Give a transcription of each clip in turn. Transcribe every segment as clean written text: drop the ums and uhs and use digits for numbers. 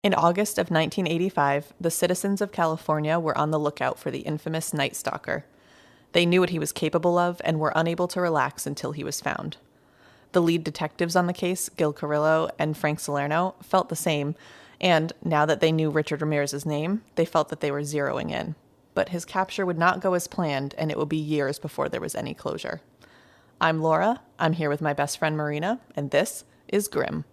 In August of 1985, the citizens of California were on the lookout for the infamous Night Stalker. They knew what he was capable of and were unable to relax until he was found. The lead detectives on the case, Gil Carrillo and Frank Salerno, felt the same, and now that they knew Richard Ramirez's name, they felt that they were zeroing in. But his capture would not go as planned, and it would be years before there was any closure. I'm Laura, I'm here with my best friend Marina, and this is Grimm.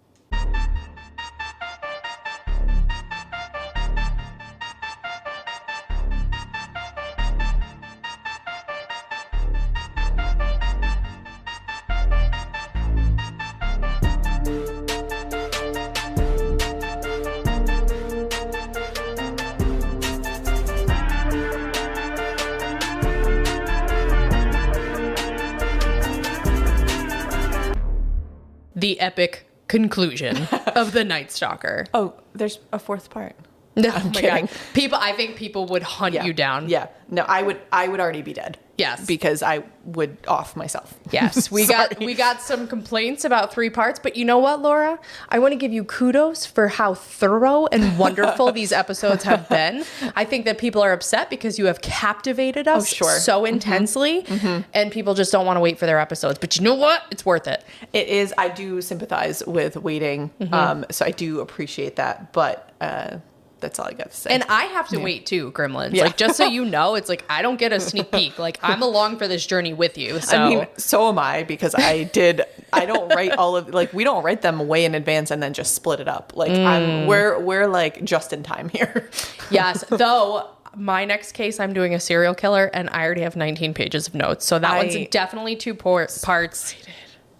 The epic conclusion of the Night Stalker. Oh, there's a fourth part. No, I'm kidding. I think people would hunt you down. Yeah. No, I would already be dead. Yes. Because I would off myself. Yes. We got some complaints about 3 parts, but you know what, Laura? I want to give you kudos for how thorough and wonderful these episodes have been. I think that people are upset because you have captivated us so intensely, and people just don't want to wait for their episodes. But you know what? It's worth it. It is. I do sympathize with waiting. So I do appreciate that. But that's all I got to say. And I have to wait too, Gremlins. Yeah. Like, just so you know, it's like I don't get a sneak peek. Like, I'm along for this journey with you. So. I mean, so am I, because I don't write all of, like, we don't write them way in advance and then just split it up. Like, we're like just in time here. Yes. Though my next case, I'm doing a serial killer, and I already have 19 pages of notes. So that one's definitely 2 parts.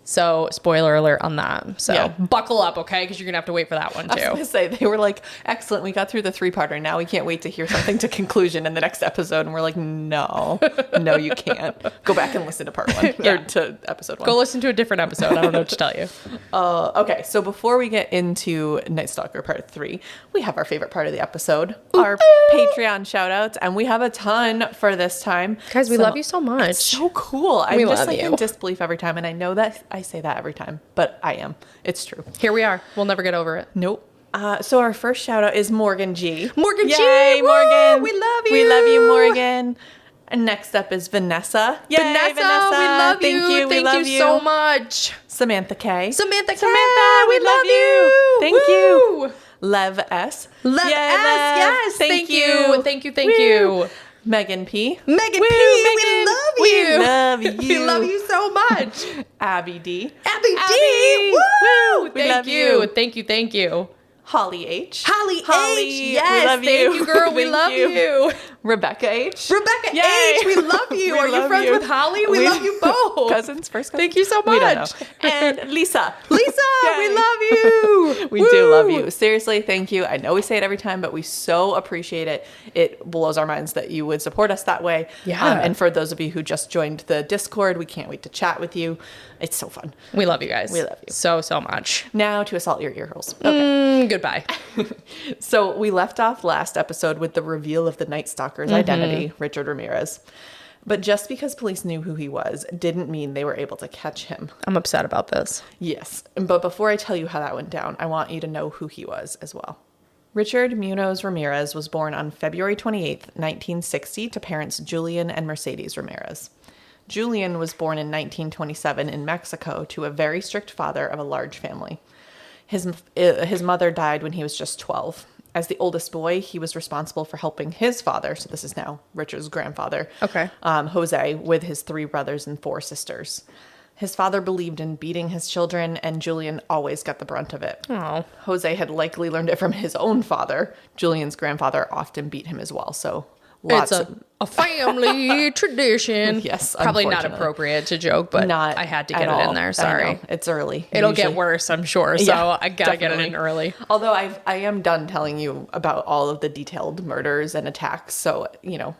So spoiler alert on that. So buckle up, okay? Because you're going to have to wait for that one too. I was going to say, they were like, excellent, we got through the 3-parter. Now we can't wait to hear something to conclusion in the next episode. And we're like, no, you can't. Go back and listen to part 1 or to episode 1. Go listen to a different episode. I don't know what to tell you. Okay, so before we get into Night Stalker part 3, we have our favorite part of the episode, our Patreon shout outs, and we have a ton for this time. Guys, we love you so much. It's so cool. I'm just like in disbelief every time, and I know that I say that every time, but I am. It's true. Here we are. We'll never get over it. Nope. So our first shout out is Morgan G. Morgan G. Yay, Morgan. We love you. We love you, Morgan. And next up is Vanessa. Yay, Vanessa. We love you. Thank you. Thank you so much. Samantha K. Samantha, we love you. Thank Woo. you. Lev S. Lev S. Yes. Thank you. Thank you. Megan P. Megan Woo, P. Megan. We love you. We love you. We love you so much. Abby D. Abby D. Woo. We love you. Thank you. Holly H. Holly H. Yes. We love you. Thank you, girl. We love you. Rebecca H. Rebecca Yay. H. We love you. Are you friends with Holly? We love you both. Cousins, first cousins. Thank you so much. We don't know. And Lisa. Lisa, Yay. we love you. We do love you. Seriously, thank you. I know we say it every time, but we so appreciate it. It blows our minds that you would support us that way. Yeah. And for those of you who just joined the Discord, we can't wait to chat with you. It's so fun. We love you guys. We love you. So much. Now to assault your ear holes. Okay. Goodbye. So we left off last episode with the reveal of the Night Stalker's identity, Richard Ramirez. But just because police knew who he was didn't mean they were able to catch him. I'm upset about this. Yes. But before I tell you how that went down, I want you to know who he was as well. Richard Munoz Ramirez was born on February 28th, 1960 to parents Julian and Mercedes Ramirez. Julian was born in 1927 in Mexico to a very strict father of a large family. His mother died when he was just 12. As the oldest boy, he was responsible for helping his father, so this is now Richard's grandfather, Jose, with his 3 brothers and 4 sisters. His father believed in beating his children, and Julian always got the brunt of it. Oh. Jose had likely learned it from his own father. Julian's grandfather often beat him as well, so lots it's a family tradition. Yes, probably not appropriate to joke, but I had to get it in there. Sorry, it's early. It'll get worse, I'm sure. So I gotta get it in early. Although I am done telling you about all of the detailed murders and attacks, so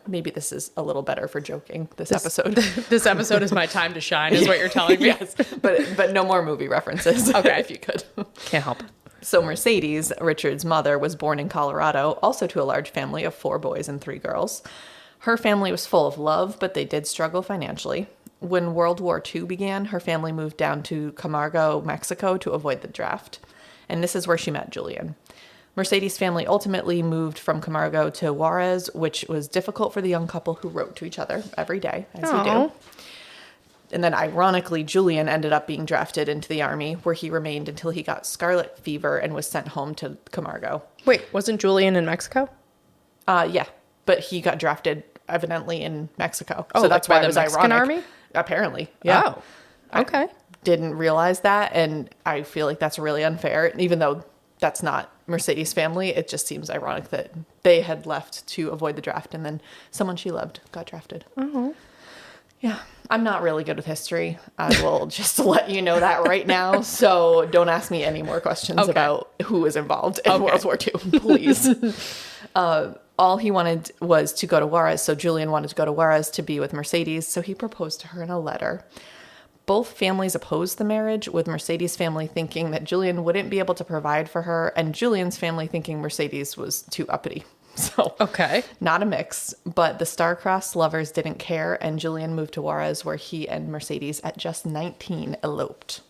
maybe this is a little better for joking. This episode. This episode is my time to shine, is what you're telling me. Yes, but no more movie references. Okay, if you could. Can't help. So Mercedes, Richard's mother, was born in Colorado, also to a large family of 4 boys and 3 girls. Her family was full of love, but they did struggle financially. When World War II began, her family moved down to Camargo, Mexico to avoid the draft. And this is where she met Julian. Mercedes' family ultimately moved from Camargo to Juarez, which was difficult for the young couple who wrote to each other every day, as you do. And then, ironically, Julian ended up being drafted into the army, where he remained until he got scarlet fever and was sent home to Camargo. Wait, wasn't Julian in Mexico? Yeah, but he got drafted evidently in Mexico. Oh, so that's like why by it was the Mexican ironic. army? Apparently, yeah. Oh, okay. I didn't realize that, and I feel like that's really unfair. Even though that's not Mercedes' family, it just seems ironic that they had left to avoid the draft, and then someone she loved got drafted. Oh. Yeah, I'm not really good with history. I will just let you know that right now. So don't ask me any more questions about who was involved in World War II, please. All he wanted was to go to Juarez. So Julian wanted to go to Juarez to be with Mercedes. So he proposed to her in a letter. Both families opposed the marriage, with Mercedes' family thinking that Julian wouldn't be able to provide for her, and Julian's family thinking Mercedes was too uppity. So, not a mix, but the star-crossed lovers didn't care, and Julian moved to Juarez, where he and Mercedes, at just 19, eloped.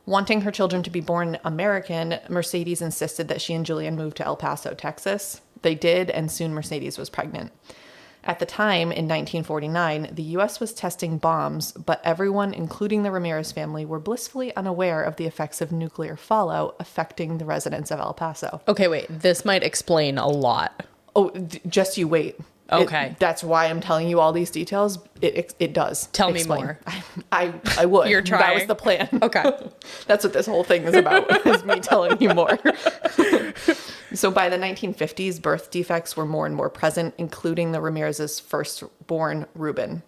Wanting her children to be born American, Mercedes insisted that she and Julian move to El Paso, Texas. They did, and soon Mercedes was pregnant. At the time, in 1949, the U.S. was testing bombs, but everyone, including the Ramirez family, were blissfully unaware of the effects of nuclear fallout affecting the residents of El Paso. Okay, wait. This might explain a lot. Oh, just you wait. Okay. That's why I'm telling you all these details. It does. Tell me more. I would. You're trying. That was the plan. Okay. That's what this whole thing is about, is me telling you more. So by the 1950s, birth defects were more and more present, including the Ramirez's firstborn, Ruben.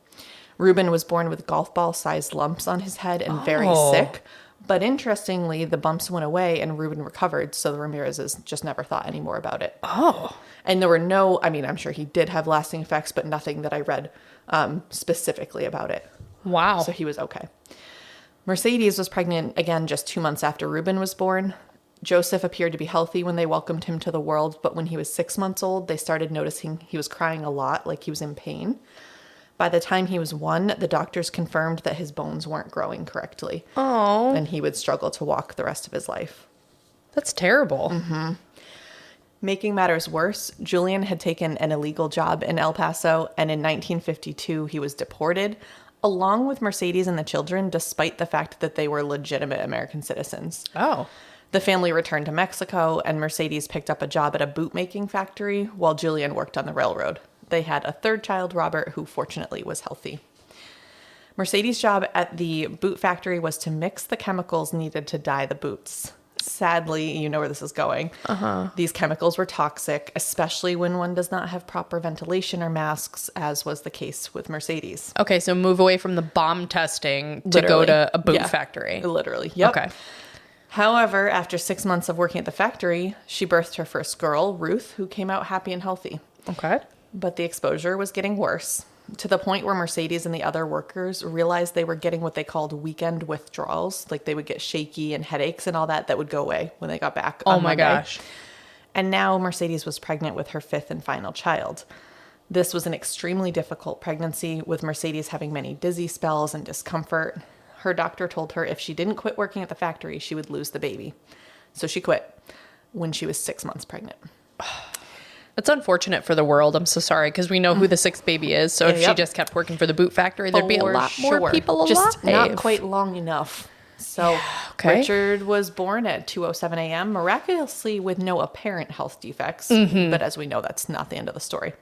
Ruben was born with golf ball-sized lumps on his head and very sick. But interestingly, the bumps went away and Ruben recovered, so the Ramirez's just never thought any more about it. Oh. And there were no, I mean, I'm sure he did have lasting effects, but nothing that I read specifically about it. Wow. So he was okay. Mercedes was pregnant again just 2 months after Ruben was born. Joseph appeared to be healthy when they welcomed him to the world, but when he was 6 months old, they started noticing he was crying a lot, like he was in pain. By the time he was 1, the doctors confirmed that his bones weren't growing correctly. Oh. And he would struggle to walk the rest of his life. That's terrible. Mm-hmm. Making matters worse, Julian had taken an illegal job in El Paso, and in 1952, he was deported, along with Mercedes and the children, despite the fact that they were legitimate American citizens. Oh. The family returned to Mexico, and Mercedes picked up a job at a boot-making factory, while Julian worked on the railroad. They had a third child, Robert, who fortunately was healthy. Mercedes' job at the boot factory was to mix the chemicals needed to dye the boots. Sadly, you know where this is going. These chemicals were toxic, especially when one does not have proper ventilation or masks, as was the case with Mercedes. Okay, so move away from the bomb testing to go to a boot factory. Literally, yep. Okay. However, after 6 months of working at the factory, she birthed her first girl, Ruth, who came out happy and healthy. Okay. But the exposure was getting worse, to the point where Mercedes and the other workers realized they were getting what they called weekend withdrawals. Like they would get shaky and headaches and all that would go away when they got back on Monday. Gosh. And now Mercedes was pregnant with her 5th and final child. This was an extremely difficult pregnancy, with Mercedes having many dizzy spells and discomfort. Her doctor told her if she didn't quit working at the factory, she would lose the baby. So she quit when she was 6 months pregnant. It's unfortunate for the world. I'm so sorry, because we know who the 6th baby is. So if she just kept working for the boot factory, there'd be a lot more people alive. Just not quite long enough. So Richard was born at 2:07 a.m., miraculously with no apparent health defects. But as we know, that's not the end of the story.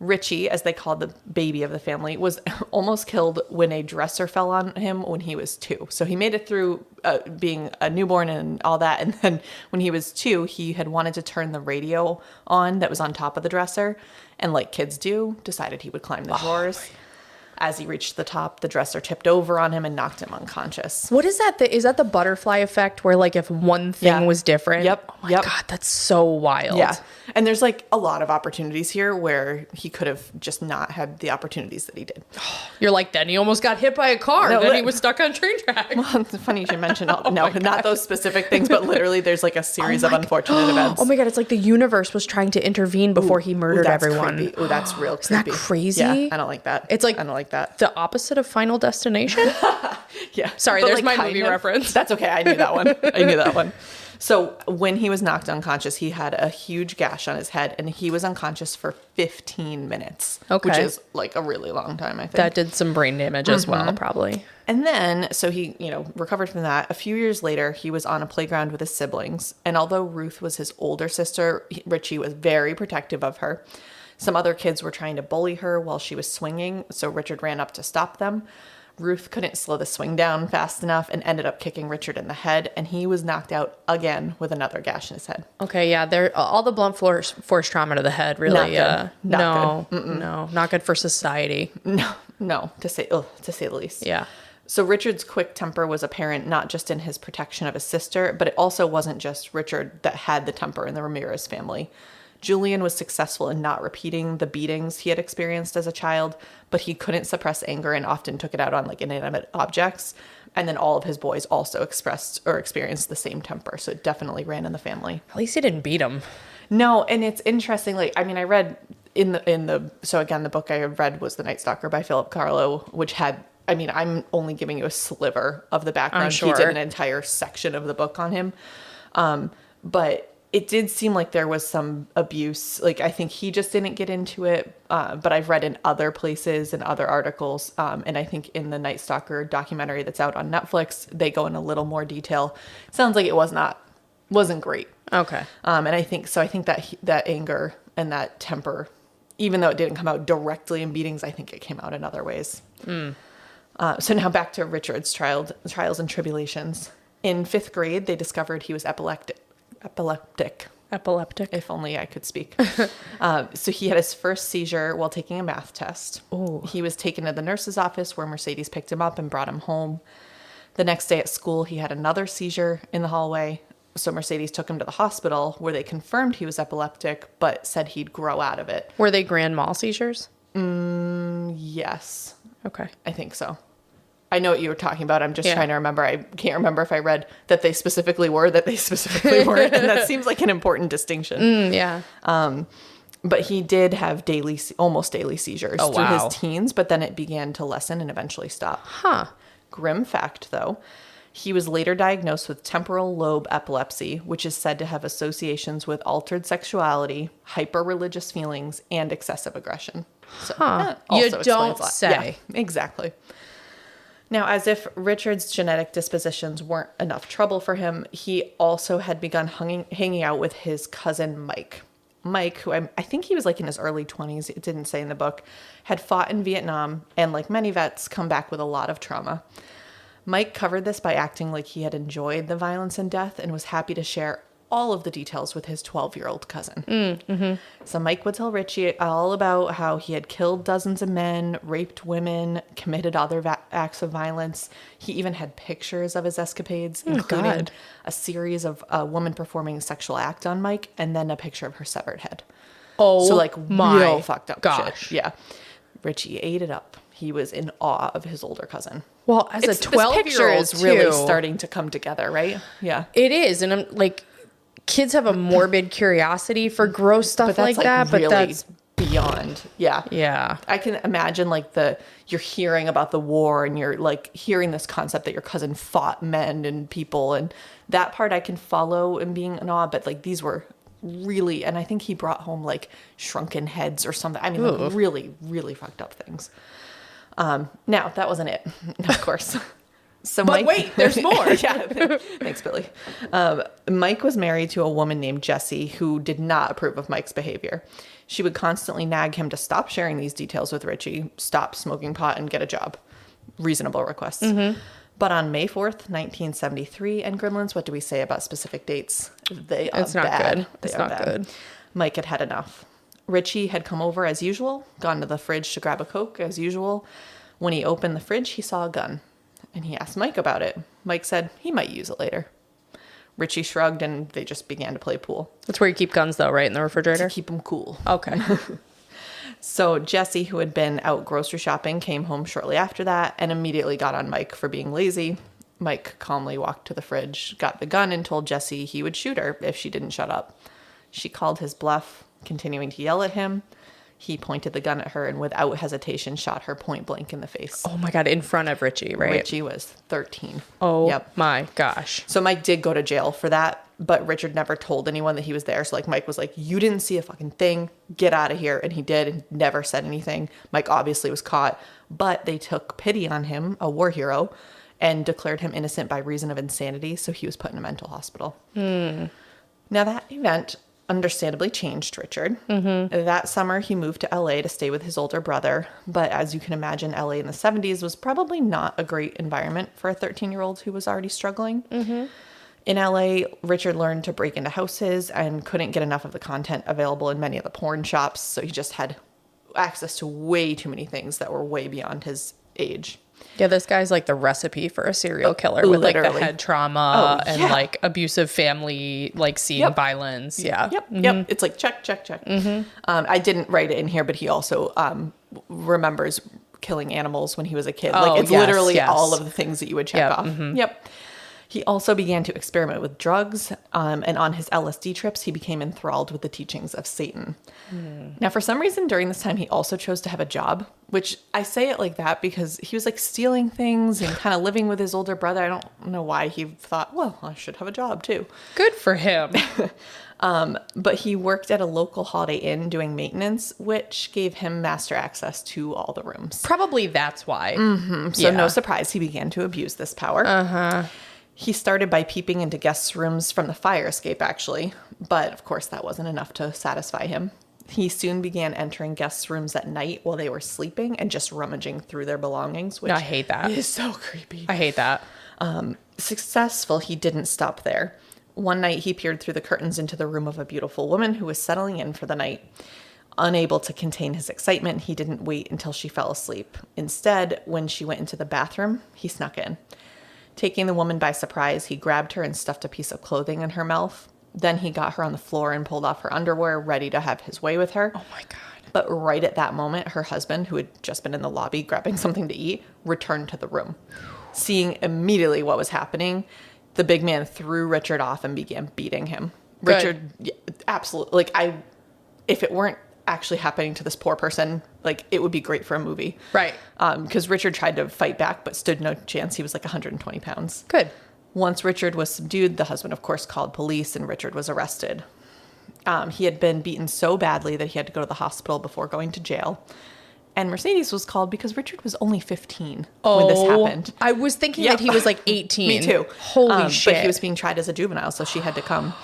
Richie, as they called the baby of the family, was almost killed when a dresser fell on him when he was 2. So he made it through being a newborn and all that. And then when he was 2, he had wanted to turn the radio on that was on top of the dresser. And like kids do, decided he would climb the drawers. As he reached the top, the dresser tipped over on him and knocked him unconscious. What is that? Is that the butterfly effect, where like if one thing was different? Yep. Oh my God, that's so wild. Yeah. And there's like a lot of opportunities here where he could have just not had the opportunities that he did. You're like, then he almost got hit by a car. No, then he was stuck on train tracks. Well, it's funny you should mention not those specific things, but literally there's like a series of unfortunate events. Oh my God, it's like the universe was trying to intervene before he murdered everyone. Oh, that's real creepy. Isn't that crazy? Yeah, I don't like that. It's like, I don't like that. The opposite of Final Destination? Yeah. Sorry, But there's like my movie reference. That's okay. I knew that one. So when he was knocked unconscious, he had a huge gash on his head, and he was unconscious for 15 minutes, which is like a really long time, I think. That did some brain damage as well, probably. And then, so he, recovered from that. A few years later, he was on a playground with his siblings. And although Ruth was his older sister, Richie was very protective of her. Some other kids were trying to bully her while she was swinging, so Richard ran up to stop them. Ruth couldn't slow the swing down fast enough and ended up kicking Richard in the head, and he was knocked out again with another gash in his head. Okay, yeah, all the blunt force trauma to the head really, not good for society. No, to say the least. Yeah. So Richard's quick temper was apparent not just in his protection of his sister, but it also wasn't just Richard that had the temper in the Ramirez family. Julian was successful in not repeating the beatings he had experienced as a child, but he couldn't suppress anger and often took it out on inanimate objects. And then all of his boys also expressed or experienced the same temper. So it definitely ran in the family. At least he didn't beat him. No, and it's interesting. I read the book I read was The Night Stalker by Philip Carlo, which had, I'm only giving you a sliver of the background. Sure. He did an entire section of the book on him. But it did seem like there was some abuse. I think he just didn't get into it. But I've read in other places and other articles. And I think in the Night Stalker documentary that's out on Netflix, they go in a little more detail. It sounds like it wasn't great. Okay. And I think that anger and that temper, even though it didn't come out directly in beatings, I think it came out in other ways. So now back to Richard's trials and tribulations. In 5th grade, they discovered he was epileptic. If only I could speak. So he had his first seizure while taking a math test. Ooh. He was taken to the nurse's office where Mercedes picked him up and brought him home. The next day at school, he had another seizure in the hallway. So Mercedes took him to the hospital where they confirmed he was epileptic, but said he'd grow out of it. Were they grand mal seizures? Yes. Okay. I think so. I know what you were talking about. I'm just trying to remember. I can't remember if I read that they specifically were, that they specifically weren't. And that seems like an important distinction. Yeah. But he did have almost daily seizures through his teens, but then it began to lessen and eventually stop. Huh. Grim fact, though. He was later diagnosed with temporal lobe epilepsy, which is said to have associations with altered sexuality, hyper-religious feelings, and excessive aggression. So that also you don't say. Yeah, exactly. Now, as if Richard's genetic dispositions weren't enough trouble for him, he also had begun hanging out with his cousin Mike. Mike, who I think he was in his early 20s, it didn't say in the book, had fought in Vietnam and, like many vets, come back with a lot of trauma. Mike covered this by acting like he had enjoyed the violence and death and was happy to share all of the details with his 12-year-old cousin. So Mike would tell Richie all about how he had killed dozens of men, raped women, committed other acts of violence. He even had pictures of his escapades, including a series of a woman performing a sexual act on Mike and then a picture of her severed head. Oh, so my real fucked up gosh. shit. Yeah. Richie ate it up. He was in awe of his older cousin. Well, as a 12-year-old, this picture is really starting to come together, right? Yeah. It is. And I'm like, kids have a morbid curiosity for gross stuff like that, but that's beyond. Yeah. Yeah. I can imagine you're hearing about the war and you're hearing this concept that your cousin fought men and people, and that part I can follow and being in awe, but these were really, and I think he brought home shrunken heads or something. I mean, really, really fucked up things. Now that wasn't it, of course. So but wait, there's more. Yeah, thanks, Billy. Mike was married to a woman named Jessie who did not approve of Mike's behavior. She would constantly nag him to stop sharing these details with Richie, stop smoking pot, and get a job. Reasonable requests. But on May 4th, 1973, and Gremlins, what do we say about specific dates? They are it's not bad. good. It's not good. Mike had had enough. Richie had come over as usual, gone to the fridge to grab a Coke as usual. When he opened the fridge, he saw a gun, and he asked Mike about it. Mike said he might use it later. Richie shrugged, and they just began to play pool. That's where you keep guns, though, right? In the refrigerator? To keep them cool. Okay. So Jessie, who had been out grocery shopping, came home shortly after that and immediately got on Mike for being lazy. Mike calmly walked to the fridge, got the gun, and told Jessie he would shoot her if she didn't shut up. She called his bluff, continuing to yell at him. He pointed the gun at her and without hesitation shot her point blank in the face. Oh my God, in front of Richie, right? Richie was 13. Oh my gosh. So Mike did go to jail for that. but Richard never told anyone that he was there. So like Mike was like, you didn't see a fucking thing, get out of here. And he did, and never said anything. Mike obviously was caught, but they took pity on him, a war hero, and declared him innocent by reason of insanity. So he was put in a mental hospital. Now that event understandably changed Richard. That summer he moved to LA to stay with his older brother. But as you can imagine, LA in the 70s was probably not a great environment for a 13-year-old who was already struggling. In LA, Richard learned to break into houses and couldn't get enough of the content available in many of the porn shops. So he just had access to way too many things that were way beyond his age. Yeah, this guy's like the recipe for a serial killer with like the head trauma and like abusive family, like scene violence. Yeah. Yep. It's like check. I didn't write it in here, but he also remembers killing animals when he was a kid. Like it's literally all of the things that you would check off. Yep. He also began to experiment with drugs, and on his LSD trips, he became enthralled with the teachings of Satan. Now, for some reason, during this time, he also chose to have a job, which I say it like that because he was like stealing things and kind of living with his older brother. I don't know why he thought, well, I should have a job too. Good for him. But he worked at a local Holiday Inn doing maintenance, which gave him master access to all the rooms. Probably that's why. So no surprise, he began to abuse this power. He started by peeping into guests' rooms from the fire escape, actually. But, of course, that wasn't enough to satisfy him. He soon began entering guests' rooms at night while they were sleeping and just rummaging through their belongings, which I hate that. Is so creepy. I hate that. Successful, he didn't stop there. One night, he peered through the curtains into the room of a beautiful woman who was settling in for the night. Unable to contain his excitement, he didn't wait until she fell asleep. Instead, when she went into the bathroom, he snuck in. Taking the woman by surprise, he grabbed her and stuffed a piece of clothing in her mouth. Then he got her on the floor and pulled off her underwear, ready to have his way with her. Oh my God. But right at that moment, her husband, who had just been in the lobby grabbing something to eat, returned to the room. Seeing immediately what was happening, the big man threw Richard off and began beating him. Good. Richard, absolutely. If it weren't actually happening to this poor person, like it would be great for a movie. Right. Because Richard tried to fight back, but stood no chance. He was like 120 pounds. Good. Once Richard was subdued, the husband, of course, called police and Richard was arrested. He had been beaten so badly that he had to go to the hospital before going to jail. And Mercedes was called because Richard was only 15 when this happened. I was thinking that he was like 18. Me too. Holy shit. But he was being tried as a juvenile, so she had to come.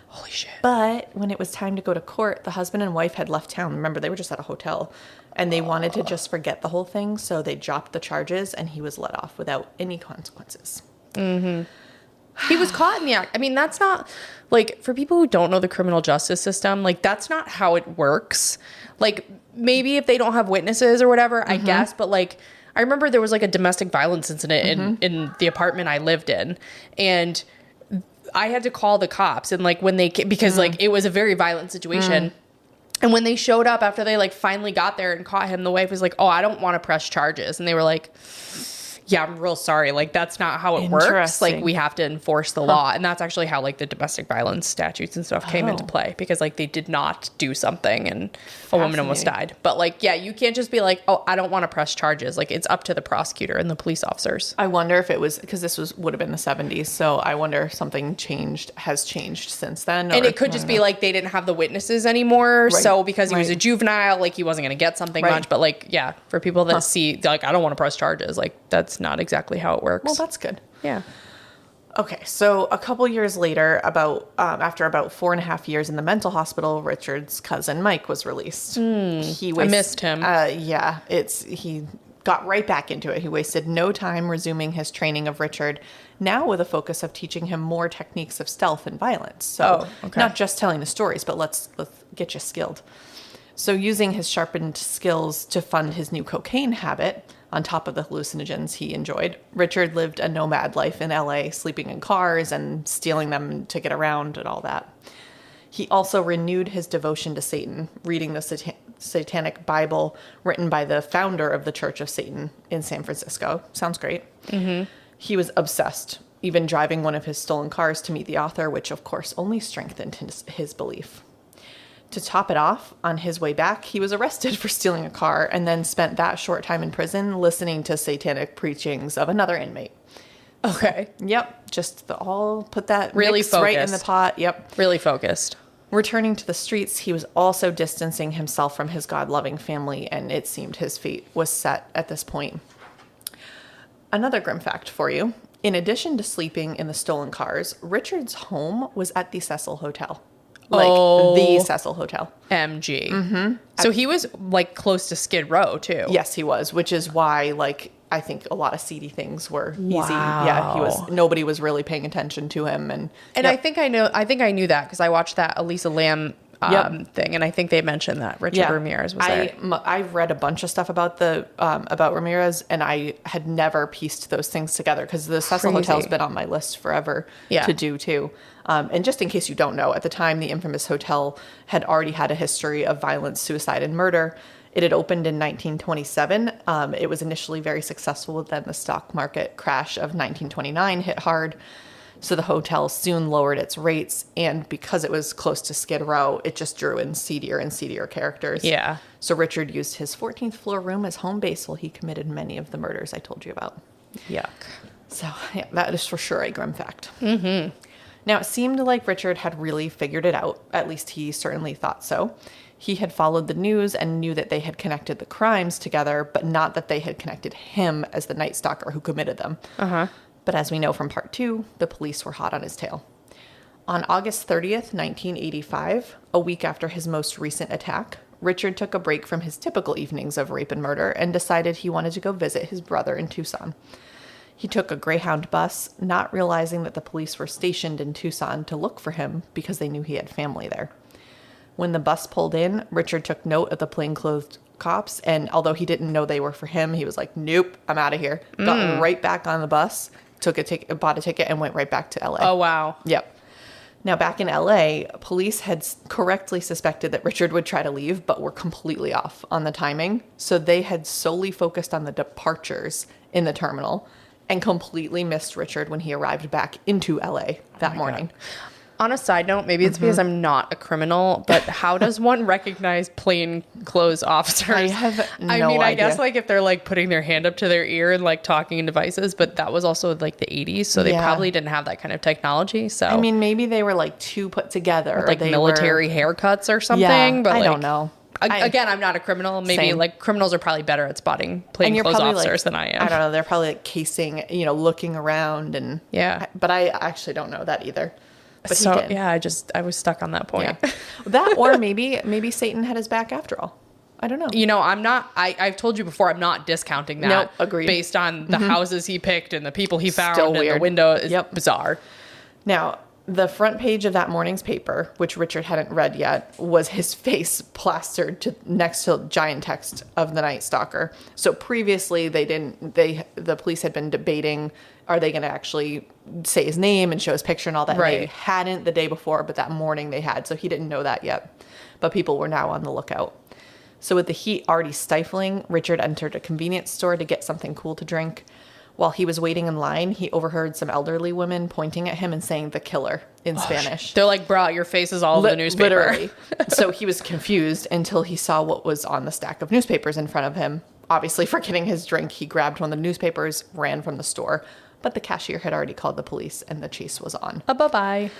Holy shit. But when it was time to go to court, the husband and wife had left town. Remember, they were just at a hotel. And they wanted to just forget the whole thing, so they dropped the charges, and he was let off without any consequences. He was caught in the act. I mean, that's not, like, for people who don't know the criminal justice system, like, that's not how it works. Like, maybe if they don't have witnesses or whatever, I guess. But, like, I remember there was, like, a domestic violence incident in the apartment I lived in. And I had to call the cops. And, like, when they came, because, like, it was a very violent situation. And when they showed up after they, like, finally got there and caught him, the wife was like, oh, I don't want to press charges. And they were like, yeah, I'm real sorry. Like, that's not how it works. Like, we have to enforce the law. And that's actually how, like, the domestic violence statutes and stuff came into play. Because, like, they did not do something and a woman almost died. But, like, yeah, you can't just be like, oh, I don't want to press charges. Like, it's up to the prosecutor and the police officers. I wonder if it was, because this would have been the 70s. So I wonder if something has changed since then. And it could just be, like, they didn't have the witnesses anymore. Right. So because he was a juvenile, like, he wasn't going to get something much. But, like, yeah, for people that see, like, I don't want to press charges. Like, that's not exactly how it works. Well, that's good. Yeah. Okay, so a couple years later, after about 4.5 years in the mental hospital, Richard's cousin Mike was released. I missed him. He got right back into it. He wasted no time resuming his training of Richard, now with a focus of teaching him more techniques of stealth and violence. So not just telling the stories, but let's get you skilled. So using his sharpened skills to fund his new cocaine habit, on top of the hallucinogens he enjoyed, Richard lived a nomad life in LA, sleeping in cars and stealing them to get around and all that. He also renewed his devotion to Satan, reading the Satanic Bible written by the founder of the Church of Satan in San Francisco. Sounds great. He was obsessed, even driving one of his stolen cars to meet the author, which of course only strengthened his belief. To top it off, on his way back, he was arrested for stealing a car and then spent that short time in prison listening to satanic preachings of another inmate. Okay. Yep. Just all put that Really mix right in the focused. pot. Yep. Really focused. Returning to the streets, he was also distancing himself from his God-loving family, and it seemed his fate was set at this point. Another grim fact for you. In addition to sleeping in the stolen cars, Richard's home was at the Cecil Hotel. The Cecil Hotel. MG. Mm-hmm. So he was like close to Skid Row too. Yes, he was, which is why I think a lot of seedy things were easy. Wow. Yeah, nobody was really paying attention to him. And yep. I think I knew that because I watched that Elisa Lam thing, and I think they mentioned that Richard Ramirez was there. I've read a bunch of stuff about about Ramirez, and I had never pieced those things together because the Cecil Hotel's been on my list forever to do too. And just in case you don't know, at the time, the infamous hotel had already had a history of violence, suicide, and murder. It had opened in 1927. It was initially very successful, then the stock market crash of 1929 hit hard. So the hotel soon lowered its rates, and because it was close to Skid Row, it just drew in seedier and seedier characters. Yeah. So Richard used his 14th floor room as home base while he committed many of the murders I told you about. Yuck. So yeah, that is for sure a grim fact. Mm-hmm. Now, it seemed like Richard had really figured it out. At least he certainly thought so. He had followed the news and knew that they had connected the crimes together, but not that they had connected him as the Night Stalker who committed them. Uh-huh. But as we know from part 2, the police were hot on his tail. On August 30th, 1985, a week after his most recent attack, Richard took a break from his typical evenings of rape and murder and decided he wanted to go visit his brother in Tucson. He took a Greyhound bus, not realizing that the police were stationed in Tucson to look for him because they knew he had family there. When the bus pulled in, Richard took note of the plainclothes cops, and although he didn't know they were for him, he was like, nope, I'm out of here. Got right back on the bus, bought a ticket, and went right back to LA. Oh, wow. Yep. Now, back in LA, police had correctly suspected that Richard would try to leave, but were completely off on the timing. So they had solely focused on the departures in the terminal and completely missed Richard when he arrived back into LA that morning. God. On a side note, maybe it's because I'm not a criminal, but how does one recognize plainclothes officers? I have no idea. I guess like if they're like putting their hand up to their ear and like talking in devices, but that was also like the 80s, so they probably didn't have that kind of technology. So I mean, maybe they were like too put together, with, like military haircuts or something. But I like, don't know. Again, I'm not a criminal. Maybe Same. like criminals are probably better at spotting plainclothes officers than I am. I don't know. They're probably like casing, looking around and But I actually don't know that either. But so he did. yeah, I was stuck on that point. Yeah. That or maybe Satan had his back after all. I don't know. I'm not. I've told you before. I'm not discounting that. Nope, agreed. Based on the houses he picked and the people he found Still and weird. the window is bizarre. Now, the front page of that morning's paper, which Richard hadn't read yet, was his face plastered next to giant text of the Night Stalker. So previously the police had been debating, are they going to actually say his name and show his picture and all that? Right. And they hadn't the day before, but that morning they had. So he didn't know that yet. But people were now on the lookout. So with the heat already stifling, Richard entered a convenience store to get something cool to drink. While he was waiting in line, he overheard some elderly women pointing at him and saying "the killer" in Spanish. They're like, bro, your face is all over the newspaper. Literally. So he was confused until he saw what was on the stack of newspapers in front of him. Obviously, forgetting his drink, he grabbed one of the newspapers, ran from the store. But the cashier had already called the police and the chase was on. Bye-bye.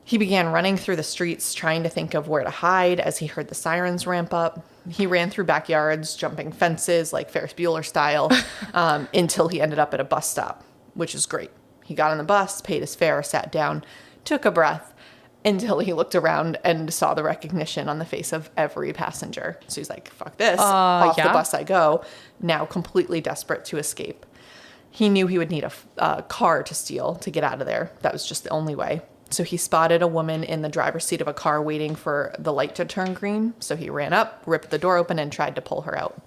He began running through the streets, trying to think of where to hide as he heard the sirens ramp up. He ran through backyards, jumping fences like Ferris Bueller style, until he ended up at a bus stop, which is great. He got on the bus, paid his fare, sat down, took a breath, until he looked around and saw the recognition on the face of every passenger. So he's like, fuck this, off the bus I go, now completely desperate to escape. He knew he would need a car to steal to get out of there. That was just the only way. So he spotted a woman in the driver's seat of a car waiting for the light to turn green. So he ran up, ripped the door open, and tried to pull her out.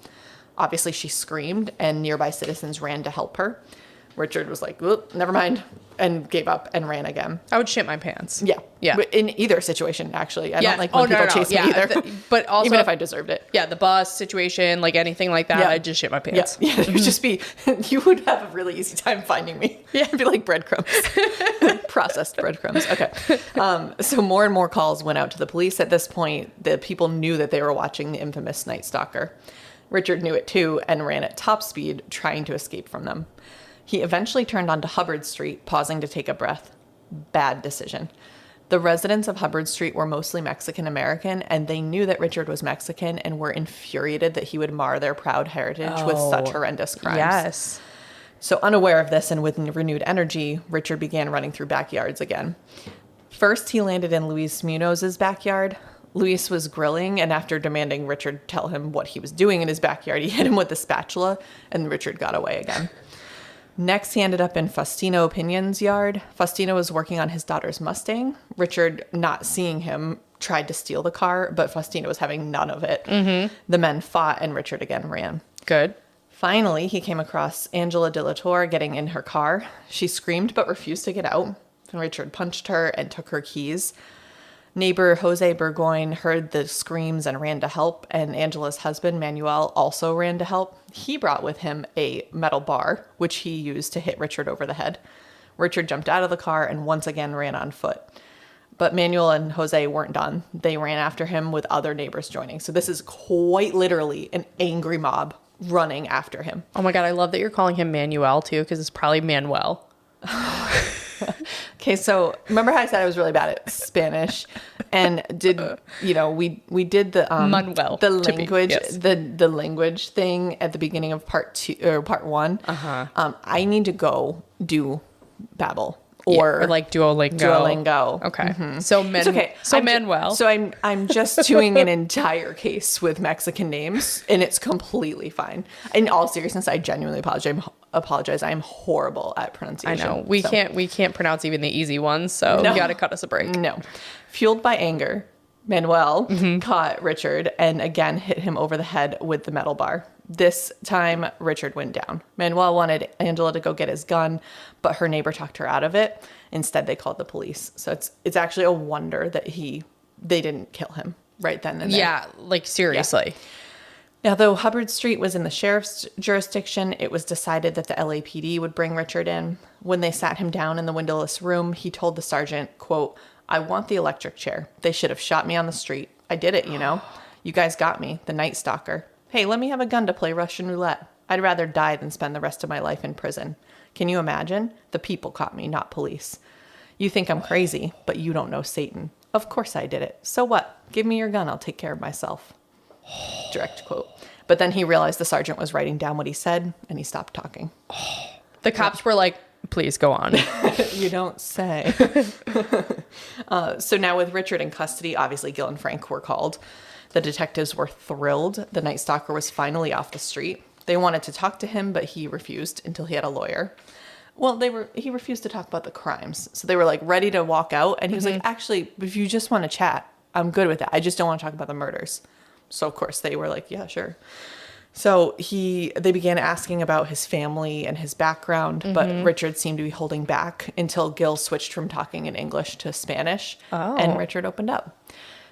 Obviously, she screamed, and nearby citizens ran to help her. Richard was like, "Oop, never mind," and gave up and ran again. I would shit my pants. Yeah. Yeah. In either situation, actually. I don't like when people chase me either. But also, even if I deserved it. Yeah, the bus situation, like anything like that, I'd just shit my pants. Yeah, it would just be, you would have a really easy time finding me. Yeah. It'd be like breadcrumbs. Processed breadcrumbs. Okay. So more and more calls went out to the police. At this point, the people knew that they were watching the infamous Night Stalker. Richard knew it too and ran at top speed, trying to escape from them. He eventually turned onto Hubbard Street, pausing to take a breath. Bad decision. The residents of Hubbard Street were mostly Mexican-American, and they knew that Richard was Mexican and were infuriated that he would mar their proud heritage with such horrendous crimes. Yes. So unaware of this and with renewed energy, Richard began running through backyards again. First, he landed in Luis Munoz's backyard. Luis was grilling, and after demanding Richard tell him what he was doing in his backyard, he hit him with a spatula, and Richard got away again. Next, he ended up in Faustino Pinion's yard. Faustino was working on his daughter's Mustang. Richard, not seeing him, tried to steal the car, but Faustino was having none of it. Mm-hmm. The men fought, and Richard again ran. Good. Finally, he came across Angela de la Torre getting in her car. She screamed but refused to get out. Richard punched her and took her keys. Neighbor Jose Burgoyne heard the screams and ran to help, and Angela's husband, Manuel, also ran to help. He brought with him a metal bar, which he used to hit Richard over the head. Richard jumped out of the car and once again ran on foot. But Manuel and Jose weren't done. They ran after him with other neighbors joining. So this is quite literally an angry mob running after him. Oh my God, I love that you're calling him Manuel too, because it's probably Manuel. Okay, so remember how I said I was really bad at Spanish, and we did the Manuel, the language the language thing at the beginning of part 2 or part 1. I need to go do Babbel or like Duolingo. Okay, Mm-hmm. So it's okay. Manuel. I'm just doing an entire case with Mexican names, and it's completely fine. In all seriousness, I genuinely apologize. I am horrible at pronunciation. I know we can't pronounce even the easy ones, so you got to cut us a break. No. Fueled by anger, Manuel caught Richard and again hit him over the head with the metal bar. This time, Richard went down. Manuel wanted Angela to go get his gun, but her neighbor talked her out of it. Instead, they called the police. So it's actually a wonder that they didn't kill him right then and there. Yeah, like seriously. Yeah. Now, though Hubbard Street was in the sheriff's jurisdiction, it was decided that the LAPD would bring Richard in. When they sat him down in the windowless room, he told the sergeant, quote, "I want the electric chair. They should have shot me on the street. I did it, you know. You guys got me, the Night Stalker. Hey, let me have a gun to play Russian roulette. I'd rather die than spend the rest of my life in prison. Can you imagine? The people caught me, not police. You think I'm crazy, but you don't know Satan. Of course I did it. So what? Give me your gun. I'll take care of myself." Direct quote. But then he realized the sergeant was writing down what he said, and he stopped talking. The cops were like, "Please go on." You don't say. So now with Richard in custody, obviously Gil and Frank were called. The detectives were thrilled. The Night Stalker was finally off the street. They wanted to talk to him, but he refused until he had a lawyer. Well, he refused to talk about the crimes. So they were like ready to walk out. And he was like, actually, if you just want to chat, I'm good with that. I just don't want to talk about the murders. So of course they were like, yeah, sure. So they began asking about his family and his background, but Richard seemed to be holding back until Gil switched from talking in English to Spanish, and Richard opened up.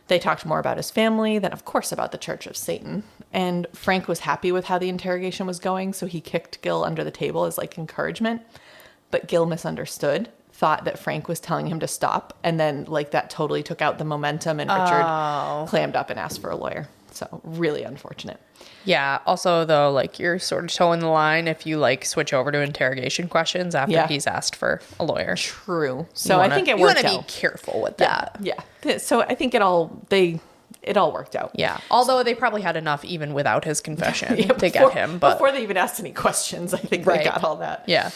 They talked more about his family, then of course about the Church of Satan. And Frank was happy with how the interrogation was going, so he kicked Gil under the table as like encouragement. But Gil misunderstood, thought that Frank was telling him to stop, and then like that totally took out the momentum, and Richard clammed up and asked for a lawyer. So really unfortunate. Yeah. Also, though, like you're sort of towing the line if you like switch over to interrogation questions after he's asked for a lawyer. True. So I think it worked out. You want to be careful with that. Yeah. So I think it all worked out. Yeah. Although they probably had enough even without his confession to get him. But before they even asked any questions, I think they got all that. Yeah.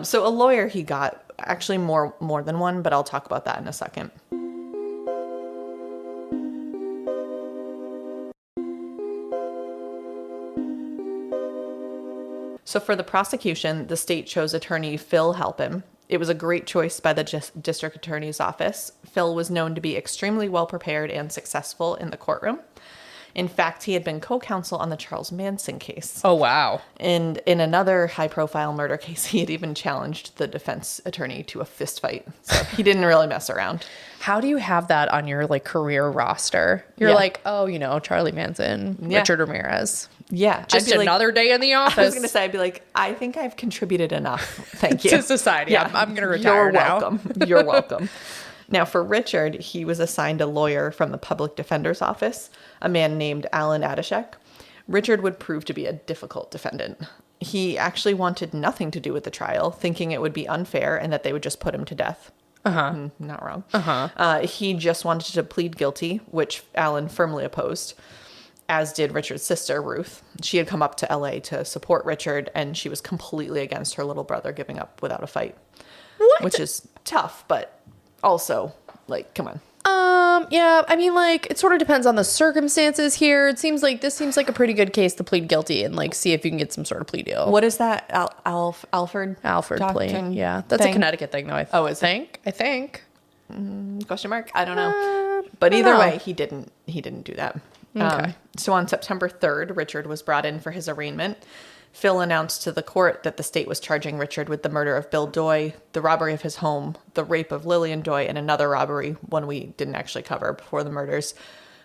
So a lawyer he got, actually more than one, but I'll talk about that in a second. So for the prosecution, the state chose attorney Phil Halpin. It was a great choice by the district attorney's office. Phil was known to be extremely well prepared and successful in the courtroom. In fact, he had been co-counsel on the Charles Manson case. Oh, wow. And in another high-profile murder case, he had even challenged the defense attorney to a fist fight. So he didn't really mess around. How do you have that on your like career roster? You're like, oh, Charlie Manson, Richard Ramirez. Yeah. Just another day in the office. I was going to say, I'd be like, I think I've contributed enough. Thank you. To society. Yeah. I'm going to retire now. You're welcome. You're welcome. Now, for Richard, he was assigned a lawyer from the public defender's office, a man named Alan Adashek. Richard would prove to be a difficult defendant. He actually wanted nothing to do with the trial, thinking it would be unfair and that they would just put him to death. Not wrong. He just wanted to plead guilty, which Alan firmly opposed, as did Richard's sister, Ruth. She had come up to LA to support Richard, and she was completely against her little brother giving up without a fight. What? Which is tough, but also, like, come on. Yeah, I mean, like, it sort of depends on the circumstances here. This seems like a pretty good case to plead guilty and, like, see if you can get some sort of plea deal. What is that? Alfred plea. Yeah, that's a Connecticut thing, though. I think. Question mark? I don't know. But either way, he didn't do that. Okay. So on September 3rd, Richard was brought in for his arraignment. Phil announced to the court that the state was charging Richard with the murder of Bill Doy, the robbery of his home, the rape of Lillian Doy, and another robbery, one we didn't actually cover before the murders.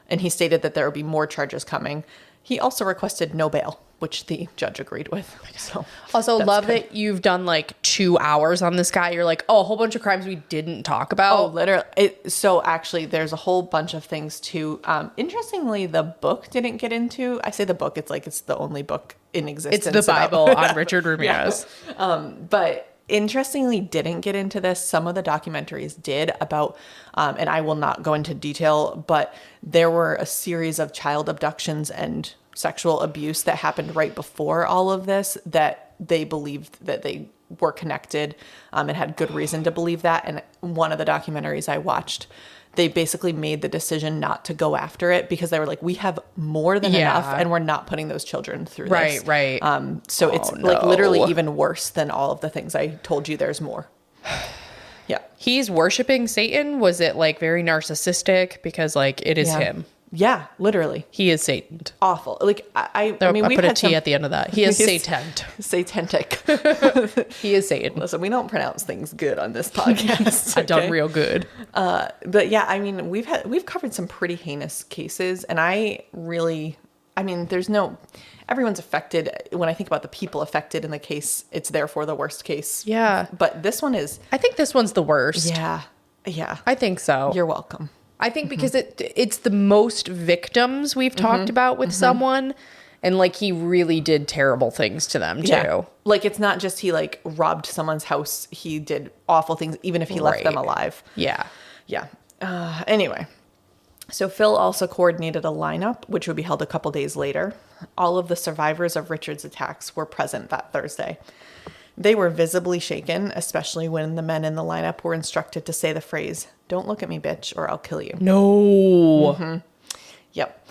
And he stated that there would be more charges coming. He also requested no bail, which the judge agreed with. So also, love good. That you've done like 2 hours on this guy. You're like, oh, a whole bunch of crimes we didn't talk about. Oh, literally. So actually, there's a whole bunch of things too. Interestingly, the book didn't get into. I say the book. It's like it's the only book in existence. It's the Bible on Richard Ramirez. But interestingly, didn't get into this. Some of the documentaries did about, and I will not go into detail, but there were a series of child abductions and sexual abuse that happened right before all of this that they believed that they were connected, and had good reason to believe that. And one of the documentaries I watched, they basically made the decision not to go after it because they were like, we have more than enough and we're not putting those children through this. Right. So it's like literally even worse than all of the things I told you. There's more. Yeah. He's worshiping Satan. Was it like very narcissistic? Because like it is him. Yeah, literally. He is Satan. Awful. Like I mean, we put a T at the end of that. He is Satan. Satanic. He is Satan. Listen, we don't pronounce things good on this podcast. I've done real good. But yeah, I mean, we've covered some pretty heinous cases, and everyone's affected. When I think about the people affected in the case, it's therefore the worst case. Yeah. But this one is. I think this one's the worst. Yeah. I think so. You're welcome. I think because it's the most victims we've talked about with someone, and like he really did terrible things to them too. Yeah. Like it's not just he like robbed someone's house. He did awful things, even if he left them alive. Yeah. Anyway, so Phil also coordinated a lineup, which would be held a couple days later. All of the survivors of Richard's attacks were present that Thursday. They were visibly shaken, especially when the men in the lineup were instructed to say the phrase, "Don't look at me, bitch, or I'll kill you." No. Yep.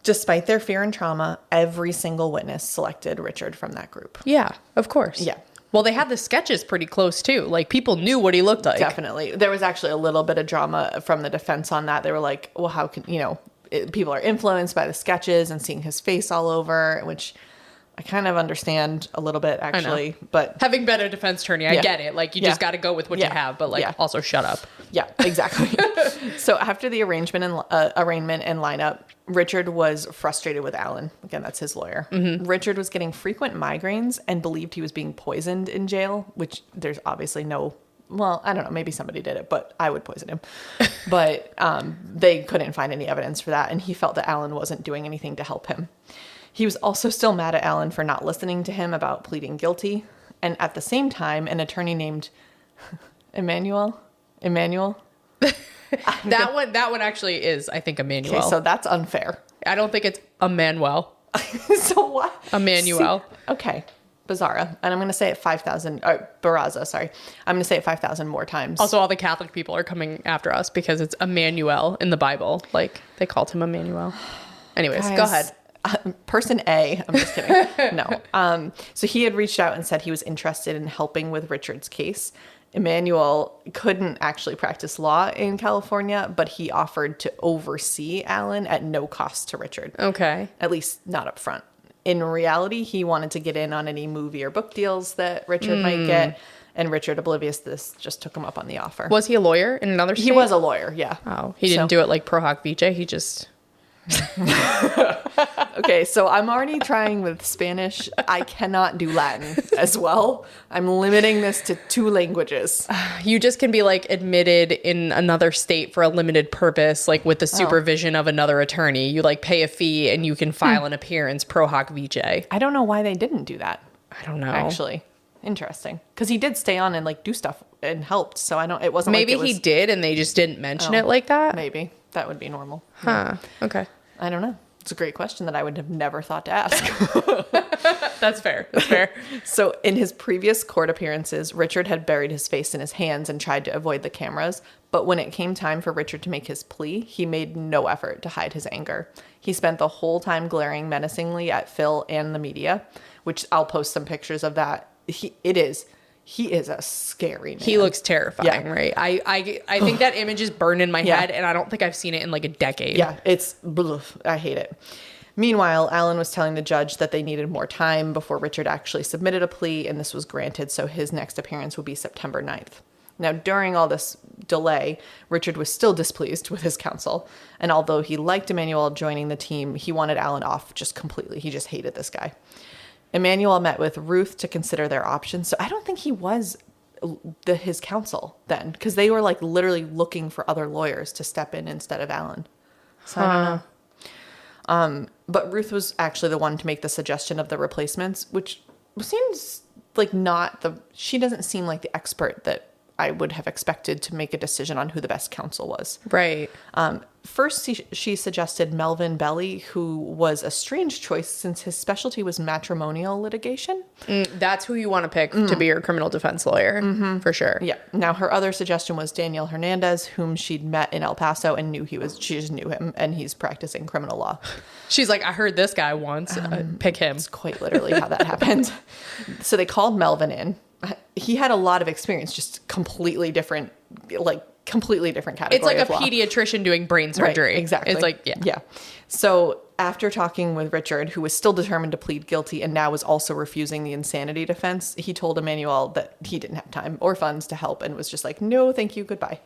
Despite their fear and trauma, every single witness selected Richard from that group. Yeah, of course. Yeah. Well, they had the sketches pretty close too. Like people knew what he looked like. Definitely. There was actually a little bit of drama from the defense on that. They were like, well, how can, people are influenced by the sketches and seeing his face all over, which I kind of understand a little bit actually, but having been a defense attorney, I get it. Like you just got to go with what you have, but like also shut up. Yeah, exactly. So after the arraignment and lineup, Richard was frustrated with Alan. Again, that's his lawyer. Richard was getting frequent migraines and believed he was being poisoned in jail, which there's obviously well, I don't know, maybe somebody did it, but I would poison him. But they couldn't find any evidence for that, and he felt that Alan wasn't doing anything to help him. He was also still mad at Alan for not listening to him about pleading guilty. And at the same time, an attorney named Emmanuel. That one actually is, I think, Emmanuel. Okay, so that's unfair. I don't think it's Emmanuel. So what? Emmanuel. Okay. Bizarra. And I'm going to say it 5,000, Barraza, sorry. I'm going to say it 5,000 more times. Also, all the Catholic people are coming after us because it's Emmanuel in the Bible. Like, they called him Emmanuel. Anyways, Guys, go ahead. Person A, I'm just kidding. No. So he had reached out and said he was interested in helping with Richard's case. Emmanuel couldn't actually practice law in California, but he offered to oversee Alan at no cost to Richard. Okay. At least not up front. In reality, he wanted to get in on any movie or book deals that Richard might get. And Richard, oblivious to this, just took him up on the offer. Was he a lawyer in another state? He was a lawyer, yeah. Oh, he didn't do it like pro hoc vice. He just Okay, so I'm already trying with Spanish. I cannot do Latin as well. I'm limiting this to 2 languages. You just can be like admitted in another state for a limited purpose, like with the supervision of another attorney. You like pay a fee and you can file an appearance pro hoc vice. I don't know why they didn't do that. I don't know. Actually, interesting. Because he did stay on and like do stuff and helped. So I don't. It wasn't. Maybe like it was, he did and they just didn't mention it like that. Maybe that would be normal. Huh. Okay. I don't know. It's a great question that I would have never thought to ask. That's fair. That's fair. So in his previous court appearances, Richard had buried his face in his hands and tried to avoid the cameras. But when it came time for Richard to make his plea, he made no effort to hide his anger. He spent the whole time glaring menacingly at Phil and the media, which I'll post some pictures of that. He is a scary man. He looks terrifying, Yeah. right? I think that image is burned in my head, and I don't think I've seen it in like a decade. Yeah, it's, I hate it. Meanwhile, Alan was telling the judge that they needed more time before Richard actually submitted a plea, and this was granted, so his next appearance would be September 9th. Now, during all this delay, Richard was still displeased with his counsel, and although he liked Emmanuel joining the team, he wanted Alan off just completely. He just hated this guy. Emmanuel met with Ruth to consider their options, so I don't think he was his counsel then, because they were like literally looking for other lawyers to step in instead of Alan. So I don't know. But Ruth was actually the one to make the suggestion of the replacements, which seems like she doesn't seem like the expert that I would have expected to make a decision on who the best counsel was. Right. First, she suggested Melvin Belly, who was a strange choice since his specialty was matrimonial litigation. That's who you want to pick to be your criminal defense lawyer, for sure. Yeah. Now, her other suggestion was Daniel Hernandez, whom she'd met in El Paso and she just knew him, and he's practicing criminal law. She's like, I heard this guy once. Pick him. It's quite literally how that happened. So they called Melvin in. He had a lot of experience, just completely different category. It's like a of law. pediatrician doing brain surgery. Right, exactly. It's like, Yeah. So after talking with Richard, who was still determined to plead guilty and now was also refusing the insanity defense, he told Emmanuel that he didn't have time or funds to help and was just like, no, thank you, goodbye.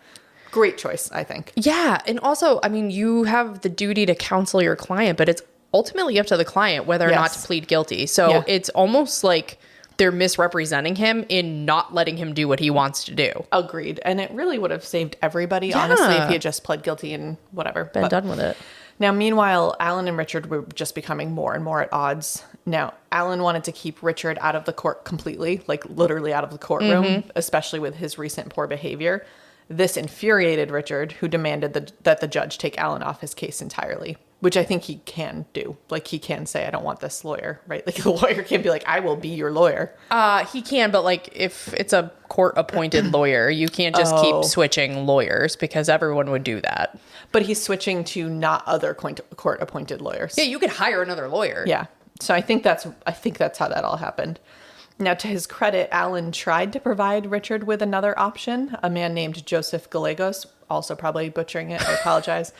Great choice, I think. Yeah. And also, I mean, you have the duty to counsel your client, but it's ultimately up to the client whether or not to plead guilty. So it's almost like they're misrepresenting him in not letting him do what he wants to do. Agreed. And it really would have saved everybody, honestly, if he had just pled guilty and whatever. Been done with it. Now, meanwhile, Alan and Richard were just becoming more and more at odds. Now, Alan wanted to keep Richard out of the court completely, like literally out of the courtroom, especially with his recent poor behavior. This infuriated Richard, who demanded that the judge take Alan off his case entirely, which I think he can do. Like, he can say, I don't want this lawyer, right? Like, the lawyer can be like, I will be your lawyer. He can, but like, if it's a court-appointed lawyer, you can't just keep switching lawyers because everyone would do that. But he's switching to not other court-appointed lawyers. Yeah, you could hire another lawyer. Yeah. So I think that's how that all happened. Now, to his credit, Alan tried to provide Richard with another option, a man named Joseph Gallegos, also probably butchering it. I apologize.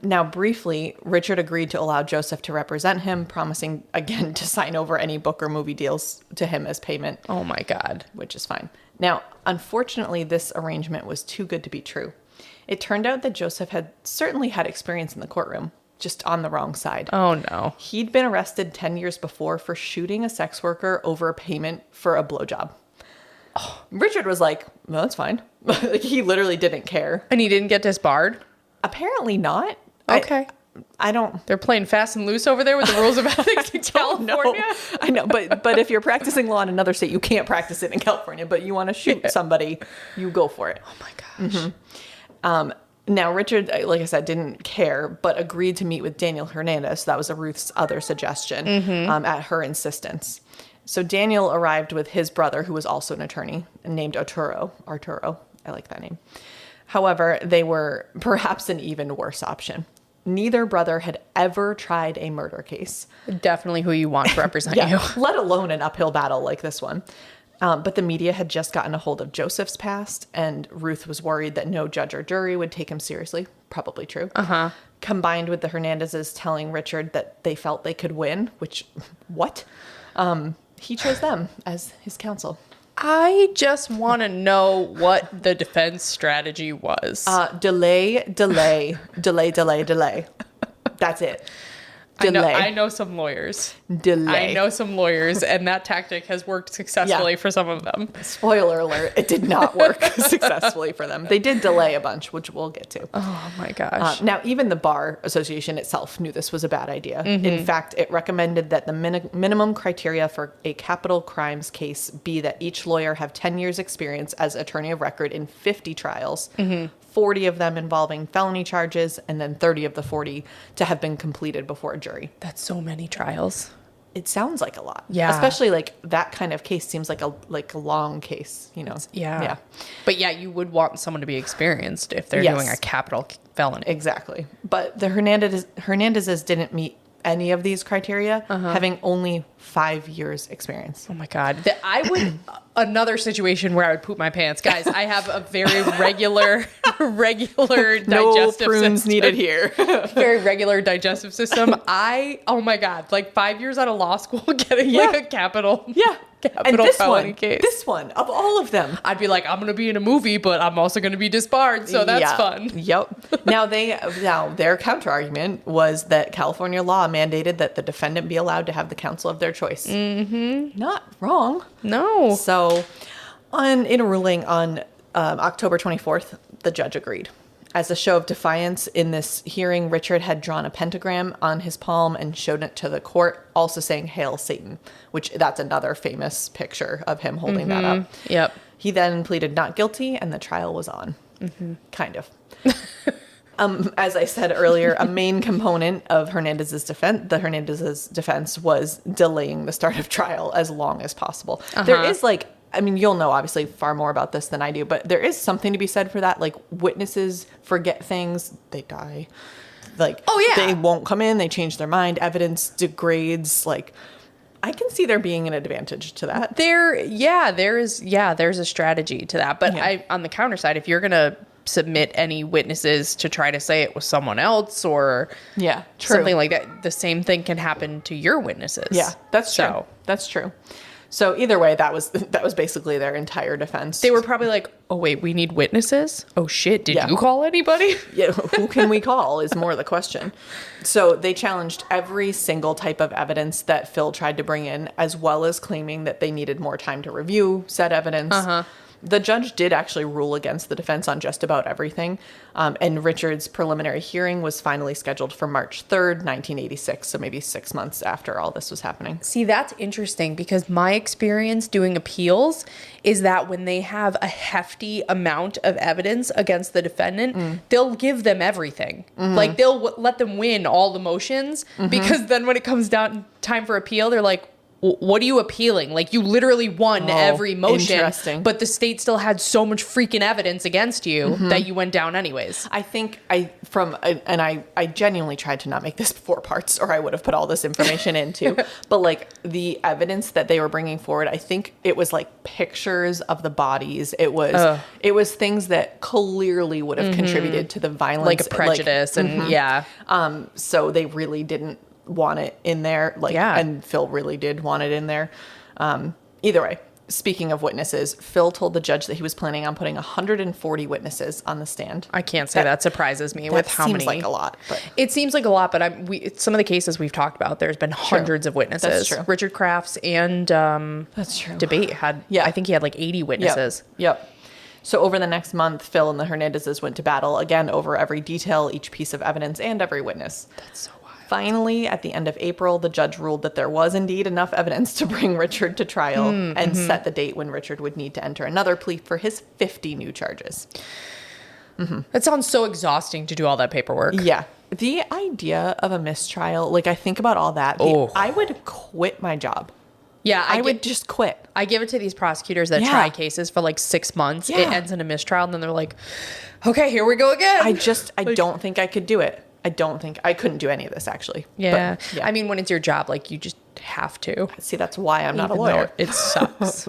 Now, briefly, Richard agreed to allow Joseph to represent him, promising again to sign over any book or movie deals to him as payment. Oh my God. Which is fine. Now, unfortunately, this arrangement was too good to be true. It turned out that Joseph had certainly had experience in the courtroom, just on the wrong side. Oh no. He'd been arrested 10 years before for shooting a sex worker over a payment for a blowjob. Oh. Richard was like, well, that's fine. Like, he literally didn't care. And he didn't get disbarred? Apparently not. Okay. I don't. They're playing fast and loose over there with the rules of ethics in California. I know, but if you're practicing law in another state, you can't practice it in California. But you want to shoot somebody, you go for it. Oh my gosh. Now, Richard, like I said, didn't care, but agreed to meet with Daniel Hernandez. That was Ruth's other suggestion at her insistence. So Daniel arrived with his brother, who was also an attorney, named Arturo. I like that name. However, they were perhaps an even worse option. Neither brother had ever tried a murder case. Definitely who you want to represent you. Let alone an uphill battle like this one. But the media had just gotten a hold of Joseph's past, and Ruth was worried that no judge or jury would take him seriously. Probably true. Combined with the Hernandezes telling Richard that they felt they could win, which, what? He chose them as his counsel. I just want to know what the defense strategy was. Delay. That's it. I Delay. know some lawyers. Delay. I know some lawyers, and that tactic has worked successfully for some of them. Spoiler alert, it did not work successfully for them. They did delay a bunch, which we'll get to. Oh my gosh. Now, even the Bar Association itself knew this was a bad idea. In fact, it recommended that the minimum criteria for a capital crimes case be that each lawyer have 10 years experience as attorney of record in 50 trials, 40 of them involving felony charges, and then 30 of the 40 to have been completed before a jury. That's so many trials. It sounds like a lot. Yeah. Especially like that kind of case seems like a long case, you know. Yeah. But yeah, you would want someone to be experienced if they're doing a capital felony. Exactly. But the Hernandezes didn't meet any of these criteria, having only 5 years experience. Oh my God. Another situation where I would poop my pants. Guys, I have a very regular digestive No prunes system. needed here. Very regular digestive system. Oh my God, like 5 years out of law school getting like a capital. Yeah. Capital felony case. This one, of all of them. I'd be like, I'm going to be in a movie, but I'm also going to be disbarred. So that's fun. Yep. Now their counter argument was that California law mandated that the defendant be allowed to have the counsel of their choice. Not wrong. No. So in a ruling on October 24th, the judge agreed. As a show of defiance in this hearing, Richard had drawn a pentagram on his palm and showed it to the court, also saying, "Hail Satan," which that's another famous picture of him holding that up. Yep. He then pleaded not guilty and the trial was on. Kind of. As I said earlier, a main component of Hernandez's defense was delaying the start of trial as long as possible. There is you'll know obviously far more about this than I do, but there is something to be said for that. Like, witnesses forget things, they die. Like, they won't come in, they change their mind, evidence degrades. Like, I can see there being an advantage to that. There's a strategy to that. But on the counter side, if you're going to submit any witnesses to try to say it was someone else or something like that, the same thing can happen to your witnesses. Yeah, that's true. That's true. So either way, that was basically their entire defense. They were probably like, oh, wait, we need witnesses? Oh, shit. Did you call anybody? Yeah. Who can we call is more the question. So they challenged every single type of evidence that Phil tried to bring in, as well as claiming that they needed more time to review said evidence. The judge did actually rule against the defense on just about everything. And Richard's preliminary hearing was finally scheduled for March 3rd, 1986. So maybe 6 months after all this was happening. See, that's interesting because my experience doing appeals is that when they have a hefty amount of evidence against the defendant, they'll give them everything. Like, they'll let them win all the motions because then when it comes down time for appeal, they're like, what are you appealing? Like, you literally won every motion, but the state still had so much freaking evidence against you that you went down anyways. I think I genuinely tried to not make this 4 parts or I would have put all this information into, but like the evidence that they were bringing forward, I think it was like pictures of the bodies. It was things that clearly would have contributed to the violence. Like a prejudice so they really didn't want it in there, and Phil really did want it in there. Either way, speaking of witnesses, Phil told the judge that he was planning on putting 140 witnesses on the stand. I can't say that surprises me with how many. Seems like a lot. But. It seems like a lot, but some of the cases we've talked about, there's been hundreds of witnesses. That's true. Richard Crafts and that's true. Debate had, I think he had like 80 witnesses. Yep. So over the next month, Phil and the Hernandezes went to battle again over every detail, each piece of evidence, and every witness. That's so wild. Finally, at the end of April, the judge ruled that there was indeed enough evidence to bring Richard to trial and set the date when Richard would need to enter another plea for his 50 new charges. That sounds so exhausting to do all that paperwork. Yeah. The idea of a mistrial, like I think about all that, I would quit my job. Yeah, I would just quit. I give it to these prosecutors that try cases for like 6 months. It ends in a mistrial, and then they're like, okay, here we go again. I don't think I could do it. I couldn't do any of this, actually. Yeah. But, I mean, when it's your job, like, you just have to. See, that's why I'm not a lawyer. It sucks.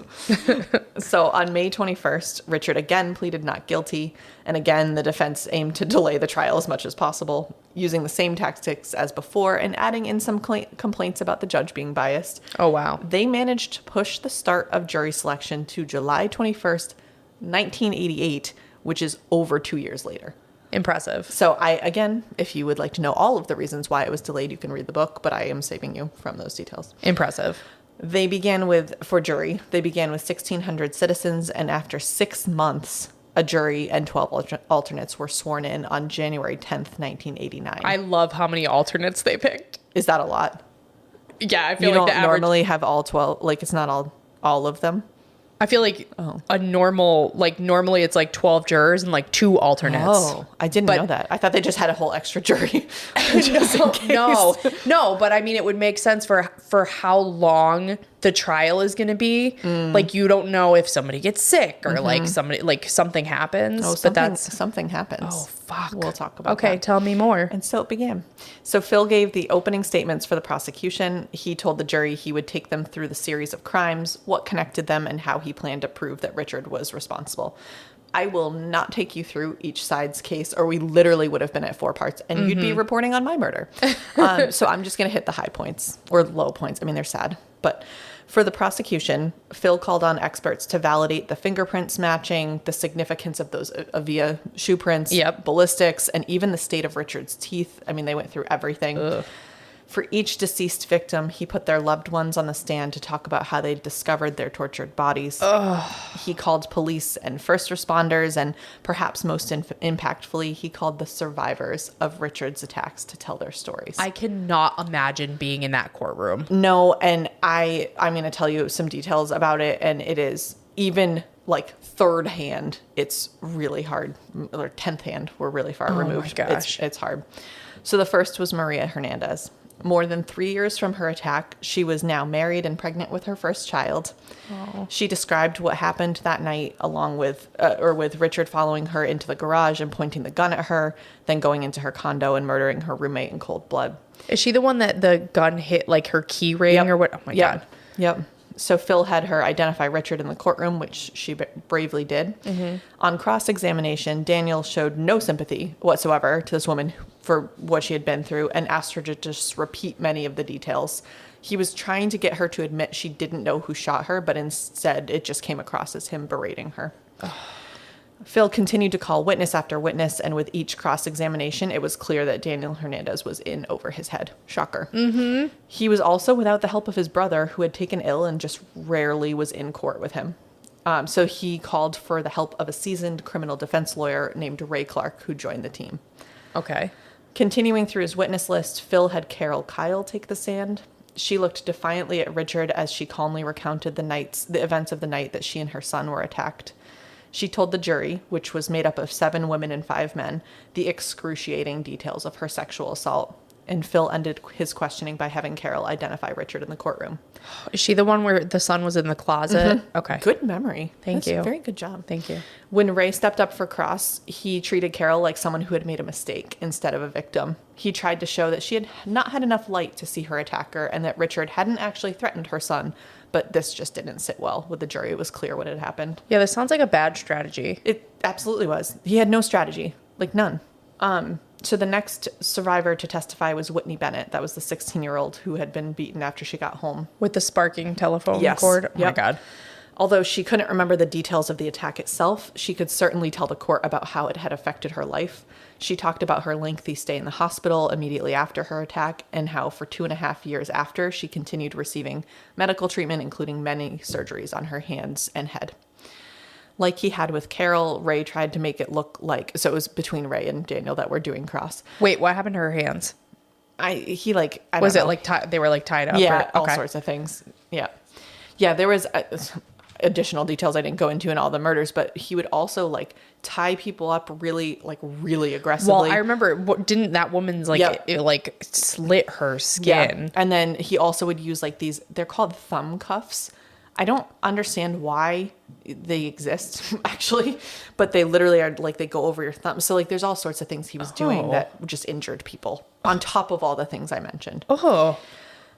So on May 21st, Richard again pleaded not guilty. And again, the defense aimed to delay the trial as much as possible, using the same tactics as before and adding in some complaints about the judge being biased. Oh, wow. They managed to push the start of jury selection to July 21st, 1988, which is over 2 years later. Impressive. So again, if you would like to know all of the reasons why it was delayed, you can read the book, but I am saving you from those details. Impressive. They began with 1,600 citizens, and after 6 months, a jury and 12 alternates were sworn in on January 10th, 1989. I love how many alternates they picked. Is that a lot? Yeah, I feel You like don't the average... normally have all 12, like it's not all of them. I feel like a normal, like normally it's like 12 jurors and like 2 alternates. Oh, I didn't know that. I thought they just had a whole extra jury. No, but I mean, it would make sense for how long the trial is going to be. Like, you don't know if somebody gets sick or like something happens. Oh, but something happens. Oh, fuck. We'll talk about Okay, that. tell me more. And so it began. So Phil gave the opening statements for the prosecution. He told the jury he would take them through the series of crimes, what connected them, and how he planned to prove that Richard was responsible. I will not take you through each side's case, or we literally would have been at 4 parts, and you'd be reporting on my murder. So I'm just going to hit the high points, or low points. I mean, they're sad. But for the prosecution, Phil called on experts to validate the fingerprints matching, the significance of those Avia shoe prints, ballistics, and even the state of Richard's teeth. I mean, they went through everything. Ugh. For each deceased victim, he put their loved ones on the stand to talk about how they discovered their tortured bodies. Ugh. He called police and first responders, and perhaps most impactfully, he called the survivors of Richard's attacks to tell their stories. I cannot imagine being in that courtroom. No, and I'm going to tell you some details about it, and it is even like third hand, it's really hard, or 10th hand, we're really far removed. Oh my gosh. It's hard. So the first was Maria Hernandez. More than 3 years from her attack, she was now married and pregnant with her first child. Oh. She described what happened that night along with Richard following her into the garage and pointing the gun at her, then going into her condo and murdering her roommate in cold blood. Is she the one that the gun hit like her key ring or what? Oh my God. Yep. So Phil had her identify Richard in the courtroom, which she bravely did. Mm-hmm. On cross-examination, Daniel showed no sympathy whatsoever to this woman for what she had been through and asked her to just repeat many of the details. He was trying to get her to admit she didn't know who shot her, but instead it just came across as him berating her. Phil continued to call witness after witness, and with each cross-examination, it was clear that Daniel Hernandez was in over his head. Shocker. Mm-hmm. He was also without the help of his brother, who had taken ill and just rarely was in court with him. So he called for the help of a seasoned criminal defense lawyer named Ray Clark, who joined the team. Okay. Continuing through his witness list, Phil had Carol Kyle take the stand. She looked defiantly at Richard as she calmly recounted the events of the night that she and her son were attacked. She told the jury, which was made up of 7 women and 5 men, the excruciating details of her sexual assault. And Phil ended his questioning by having Carol identify Richard in the courtroom. Is she the one where the son was in the closet? Mm-hmm. Okay. Good memory. Thank you. Very good job. Thank you. When Ray stepped up for cross, he treated Carol like someone who had made a mistake instead of a victim. He tried to show that she had not had enough light to see her attacker and that Richard hadn't actually threatened her son. But this just didn't sit well with the jury. It was clear what had happened. Yeah, this sounds like a bad strategy. It absolutely was. He had no strategy, like none. So the next survivor to testify was Whitney Bennett. That was the 16-year-old who had been beaten after she got home. With the sparking telephone cord? Oh my God. Although she couldn't remember the details of the attack itself, she could certainly tell the court about how it had affected her life. She talked about her lengthy stay in the hospital immediately after her attack and how for 2.5 years after, she continued receiving medical treatment, including many surgeries on her hands and head. Like he had with Carol, Ray tried to make it look like, so it was between Ray and Daniel that were doing cross. Wait, what happened to her hands? I don't was know. it like they were like tied up? Yeah, all sorts of things. Yeah. Yeah, there was additional details I didn't go into in all the murders, but he would also like tie people up really aggressively. Well, I remember, didn't that woman's it like slit her skin? Yeah. And then he also would use like these, they're called thumb cuffs. I don't understand why they exist actually, but they literally are like, they go over your thumb. So like there's all sorts of things he was doing that just injured people on top of all the things I mentioned. Oh.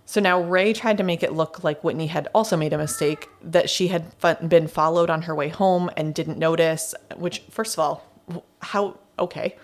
So now Ray tried to make it look like Whitney had also made a mistake, that she had been followed on her way home and didn't notice, which first of all, how, okay.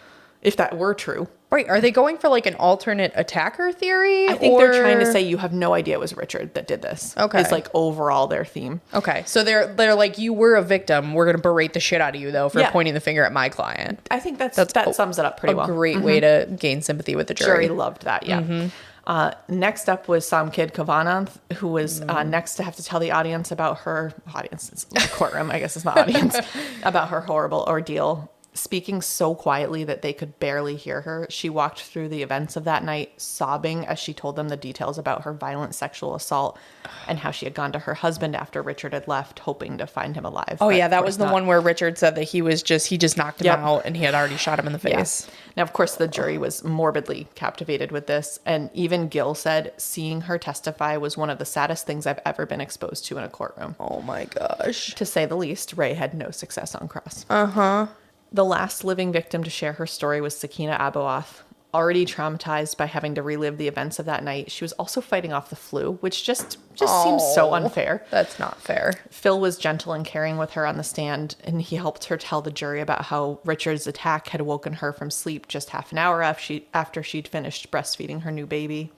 if that were true. Right. Are they going for like an alternate attacker theory? I think they're trying to say you have no idea it was Richard that did this. Okay. It's like overall their theme. Okay. So they're like, you were a victim. We're going to berate the shit out of you, though, for pointing the finger at my client. I think that sums it up pretty well. A great way to gain sympathy with the jury. Jury loved that, yeah. Next up was Samkid Kavanagh, who was next to have to tell the audience about her audience, it's the courtroom, I guess it's not audience, about her horrible ordeal. Speaking so quietly that they could barely hear her, she walked through the events of that night, sobbing as she told them the details about her violent sexual assault and how she had gone to her husband after Richard had left, hoping to find him alive. Oh, yeah, that was the one where Richard said that he just knocked him out and he had already shot him in the face. Yeah. Now, of course, the jury was morbidly captivated with this, and even Gil said seeing her testify was one of the saddest things I've ever been exposed to in a courtroom. Oh, my gosh. To say the least, Ray had no success on cross. Uh-huh. The last living victim to share her story was Sakina Abuath. Already traumatized by having to relive the events of that night, she was also fighting off the flu, which just seems so unfair. That's not fair. Phil was gentle and caring with her on the stand, and he helped her tell the jury about how Richard's attack had woken her from sleep just half an hour after she'd finished breastfeeding her new baby.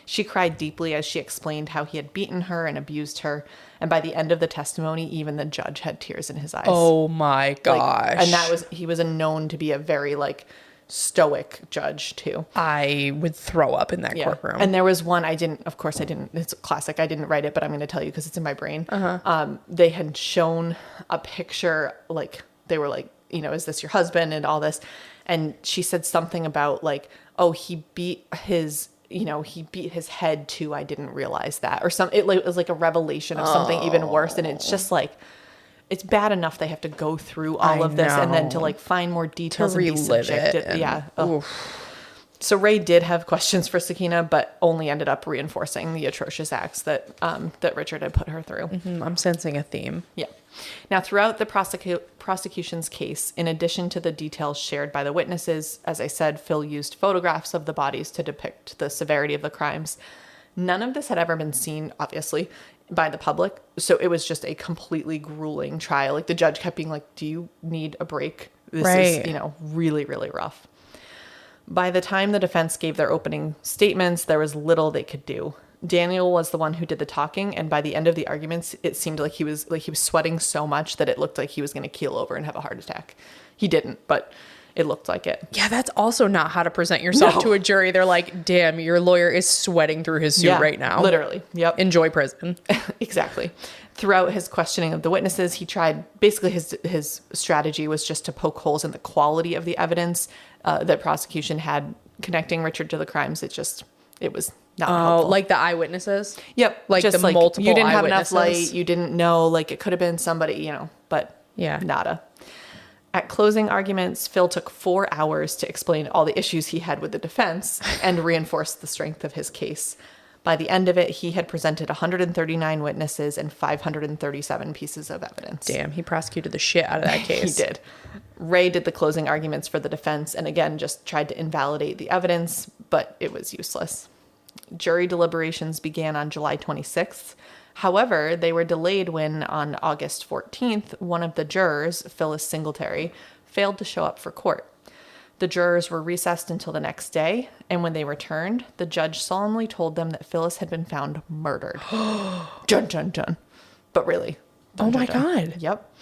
She cried deeply as she explained how he had beaten her and abused her. And by the end of the testimony, even the judge had tears in his eyes. Oh my gosh. And he was known to be a very stoic judge too. I would throw up in that courtroom. And there was one, it's a classic. I didn't write it, but I'm going to tell you because it's in my brain. They had shown a picture, they were like, is this your husband and all this? And she said something about he beat his head too. I didn't realize that, or it was like a revelation of something even worse. And it's just it's bad enough they have to go through all of this and then to find more details and be subjected. Yeah. So Ray did have questions for Sakina, but only ended up reinforcing the atrocious acts that Richard had put her through. Mm-hmm. I'm sensing a theme. Yeah. Now, throughout the prosecution's case, in addition to the details shared by the witnesses, as I said, Phil used photographs of the bodies to depict the severity of the crimes. None of this had ever been seen, obviously, by the public. So it was just a completely grueling trial. The judge kept being like, do you need a break? This is, really, really rough. By the time the defense gave their opening statements, there was little they could do. Daniel was the one who did the talking, and by the end of the arguments, it seemed like he was sweating so much that it looked like he was going to keel over and have a heart attack. He didn't, but it looked like it. Yeah, that's also not how to present yourself to a jury. They're like, damn, your lawyer is sweating through his suit right now. Literally. Yep. Enjoy prison. Exactly. Throughout his questioning of the witnesses, he tried, basically his strategy was just to poke holes in the quality of the evidence that prosecution had connecting Richard to the crimes. It was not helpful. Like the eyewitnesses? Yep. Just the multiple you didn't have eyewitnesses. enough light. You didn't know, it could have been somebody, but nada. At closing arguments, Phil took 4 hours to explain all the issues he had with the defense and reinforce the strength of his case. By the end of it, he had presented 139 witnesses and 537 pieces of evidence. Damn, he prosecuted the shit out of that case. He did. Ray did the closing arguments for the defense and again just tried to invalidate the evidence, but it was useless. Jury deliberations began on July 26th. However, they were delayed when, on August 14th, one of the jurors, Phyllis Singletary, failed to show up for court. The jurors were recessed until the next day, and when they returned, the judge solemnly told them that Phyllis had been found murdered. Dun, dun, dun. But really. Dun, my dun, dun. God. Yep.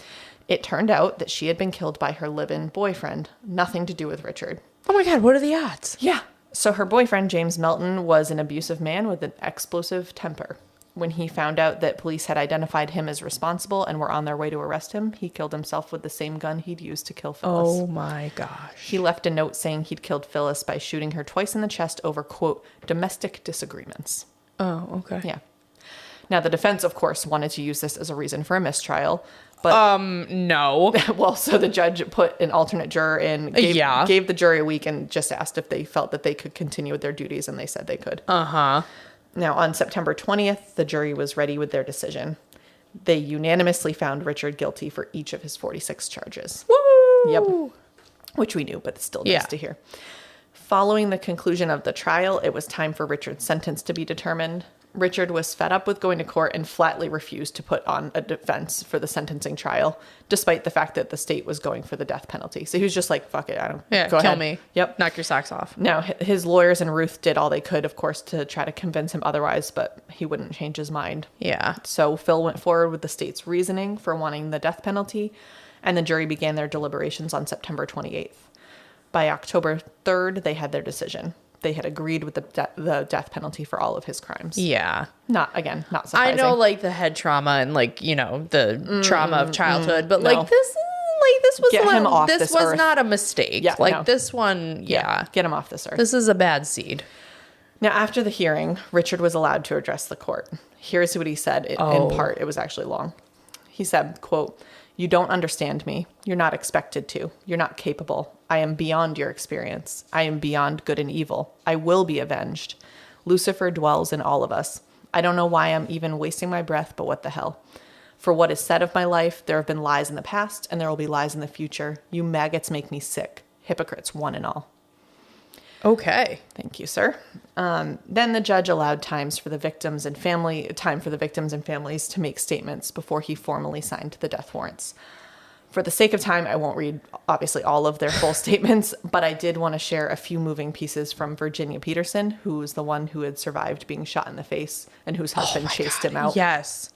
It turned out that she had been killed by her live-in boyfriend. Nothing to do with Richard. Oh my God, what are the odds? Yeah. So her boyfriend, James Melton, was an abusive man with an explosive temper. When he found out that police had identified him as responsible and were on their way to arrest him, he killed himself with the same gun he'd used to kill Phyllis. Oh my gosh. He left a note saying he'd killed Phyllis by shooting her twice in the chest over, quote, domestic disagreements. Oh, okay. Yeah. Now, the defense, of course, wanted to use this as a reason for a mistrial. But no. Well, so the judge put an alternate juror in, gave the jury a week and just asked if they felt that they could continue with their duties, and they said they could. Uh-huh. Now, on September 20th, the jury was ready with their decision. They unanimously found Richard guilty for each of his 46 charges. Woo! Yep. Which we knew, but still nice to hear. Following the conclusion of the trial, it was time for Richard's sentence to be determined. Richard was fed up with going to court and flatly refused to put on a defense for the sentencing trial, despite the fact that the state was going for the death penalty. So he was just like, fuck it, go kill ahead. me. Yep. Knock your socks off. Now, his lawyers and Ruth did all they could, of course, to try to convince him otherwise, but he wouldn't change his mind. Yeah. So Phil went forward with the state's reasoning for wanting the death penalty, and the jury began their deliberations on September 28th. By October 3rd, they had their decision. They had agreed with the death penalty for all of his crimes. Yeah. Not surprising. I know, like, the head trauma and, like, you know, the trauma of childhood, but, like, this was Get him off this this was earth. not a mistake. Yeah, like, no. this one, yeah. Get him off this earth. This is a bad seed. Now, after the hearing, Richard was allowed to address the court. Here's what he said. In part, it was actually long. He said, quote, "You don't understand me. You're not expected to. You're not capable. I am beyond your experience. I am beyond good and evil. I will be avenged. Lucifer dwells in all of us. I don't know why I'm even wasting my breath, but what the hell? For what is said of my life, there have been lies in the past, and there will be lies in the future. You maggots make me sick. Hypocrites, one and all." Okay. Thank you, sir. Then the judge allowed time for the victims and families to make statements before he formally signed the death warrants. For the sake of time, I won't read, obviously, all of their full statements, but I did want to share a few moving pieces from Virginia Peterson, who was the one who had survived being shot in the face and whose husband chased him out. Yes.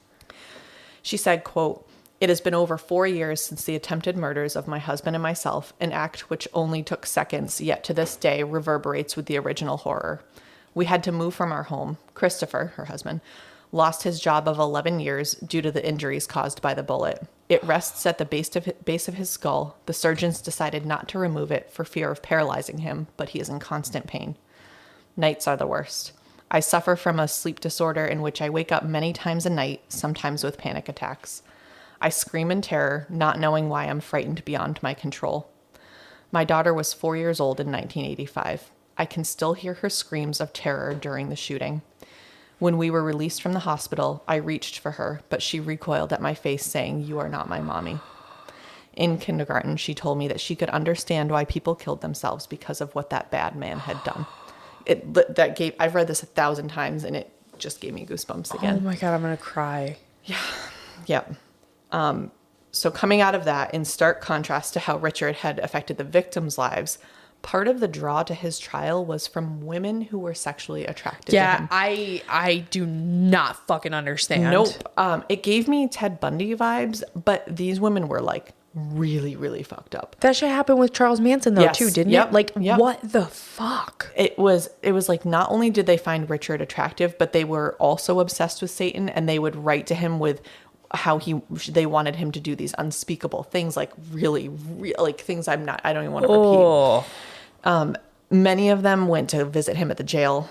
She said, quote, "It has been over 4 years since the attempted murders of my husband and myself, an act which only took seconds, yet to this day reverberates with the original horror. We had to move from our home. Christopher, her husband, lost his job of 11 years due to the injuries caused by the bullet. It rests at the base of his skull. The surgeons decided not to remove it for fear of paralyzing him, but he is in constant pain. Nights are the worst. I suffer from a sleep disorder in which I wake up many times a night, sometimes with panic attacks. I scream in terror, not knowing why I'm frightened beyond my control. My daughter was 4 years old in 1985. I can still hear her screams of terror during the shooting. When we were released from the hospital, I reached for her, but she recoiled at my face saying, 'You are not my mommy.' In kindergarten, she told me that she could understand why people killed themselves because of what that bad man had done." I've read this 1,000 times and it just gave me goosebumps again. Oh my God, I'm going to cry. Yeah. So coming out of that, in stark contrast to how Richard had affected the victims' lives, part of the draw to his trial was from women who were sexually attracted to him. I do not fucking understand. Nope. It gave me Ted Bundy vibes, but these women were like really, really fucked up. That shit happened with Charles Manson though, too, didn't it? Like, what the fuck? It was like, not only did they find Richard attractive, but they were also obsessed with Satan, and they would write to him with how they wanted him to do these unspeakable things, like really like things I don't even want to repeat. Many of them went to visit him at the jail.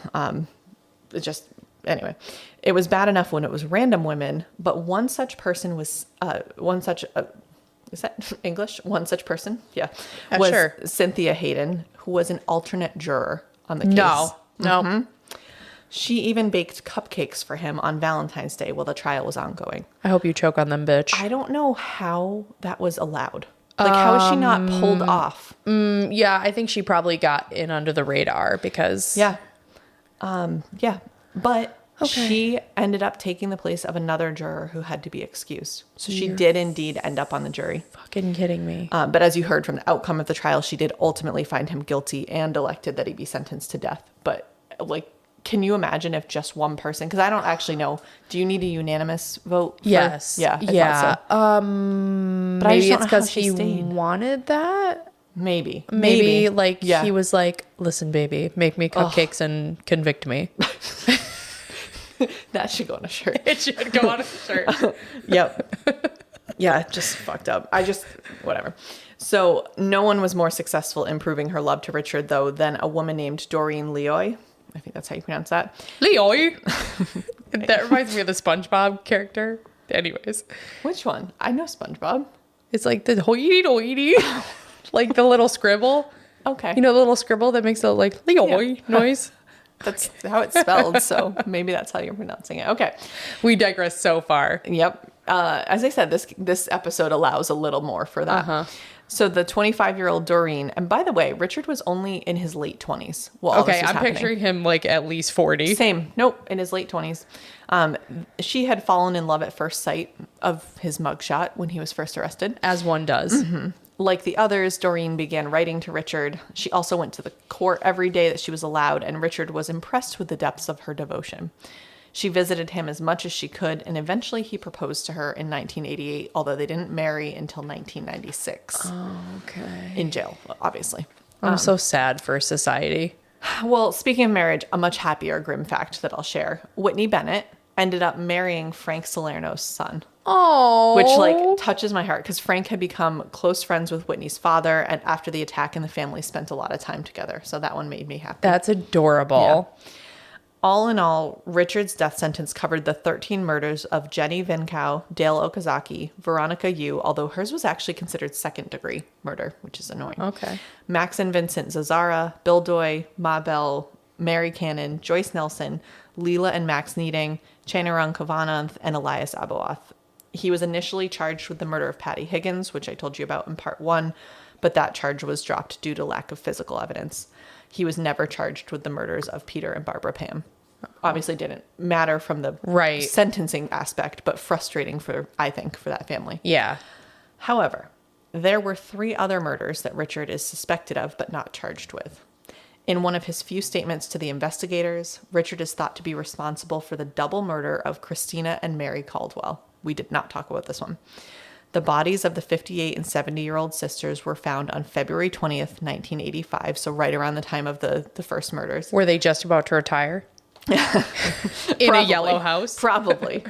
Anyway, it was bad enough when it was random women, but one such person was is that English? One such person? Yeah. Was sure. Cynthia Hayden, who was an alternate juror on the case. No. Mm-hmm. She even baked cupcakes for him on Valentine's Day while the trial was ongoing. I hope you choke on them, bitch. I don't know how that was allowed. Like, how is she not pulled off? Yeah, I think she probably got in under the radar because... Yeah. But she ended up taking the place of another juror who had to be excused. So she did indeed end up on the jury. Fucking kidding me. But as you heard from the outcome of the trial, she did ultimately find him guilty and elected that he be sentenced to death. But, like, can you imagine if just one person, because I don't actually know, do you need a unanimous vote? Yes. I thought so. But maybe it's because he wanted that. Maybe like he was like, "Listen, baby, make me cupcakes and convict me." That should go on a shirt. It should go on a shirt. Yep. Yeah, just fucked up. Whatever. So no one was more successful in proving her love to Richard, though, than a woman named Doreen Leoy. I think that's how you pronounce that. Leoy. That reminds me of the SpongeBob character. Anyways. Which one? I know SpongeBob. It's like the hoity-toity. Like the little scribble. Okay. You know the little scribble that makes a like Leoy noise? That's how it's spelled, so maybe that's how you're pronouncing it. Okay. We digress so far. Yep. As I said, this episode allows a little more for that. So the 25-year-old Doreen, and by the way, Richard was only in his late 20s. While all this Okay, was I'm happening. picturing him like at least 40. Same. Nope, in his late 20s. She had fallen in love at first sight of his mugshot when he was first arrested. As one does. Like the others, Doreen began writing to Richard. She also went to the court every day that she was allowed, and Richard was impressed with the depths of her devotion. She visited him as much as she could, and eventually he proposed to her in 1988, although they didn't marry until 1996. Oh, okay. In jail, obviously. I'm so sad for society. Well, speaking of marriage, a much happier grim fact that I'll share. Whitney Bennett ended up marrying Frank Salerno's son. Oh. Which, like, touches my heart because Frank had become close friends with Whitney's father, and after the attack, and the family spent a lot of time together. So that one made me happy. That's adorable. Yeah. All in all, Richard's death sentence covered the 13 murders of Jenny Vincow, Dale Okazaki, Veronica Yu, although hers was actually considered second-degree murder, which is annoying. Okay. Max and Vincent Zazzara, Bill Doy, Ma Bell, Mary Cannon, Joyce Nelson, Leela and Max Needing, Chanarang Kavanagh, and Elias Aboath. He was initially charged with the murder of Patty Higgins, which I told you about in part 1, but that charge was dropped due to lack of physical evidence. He was never charged with the murders of Peter and Barbara Pam. Obviously didn't matter from the sentencing aspect, but frustrating I think, for that family. Yeah. However, there were 3 other murders that Richard is suspected of but not charged with. In one of his few statements to the investigators, Richard is thought to be responsible for the double murder of Christina and Mary Caldwell. We did not talk about this one. The bodies of the 58 and 70-year-old sisters were found on February 20th, 1985, so right around the time of the first murders. Were they just about to retire? In a yellow house? Probably.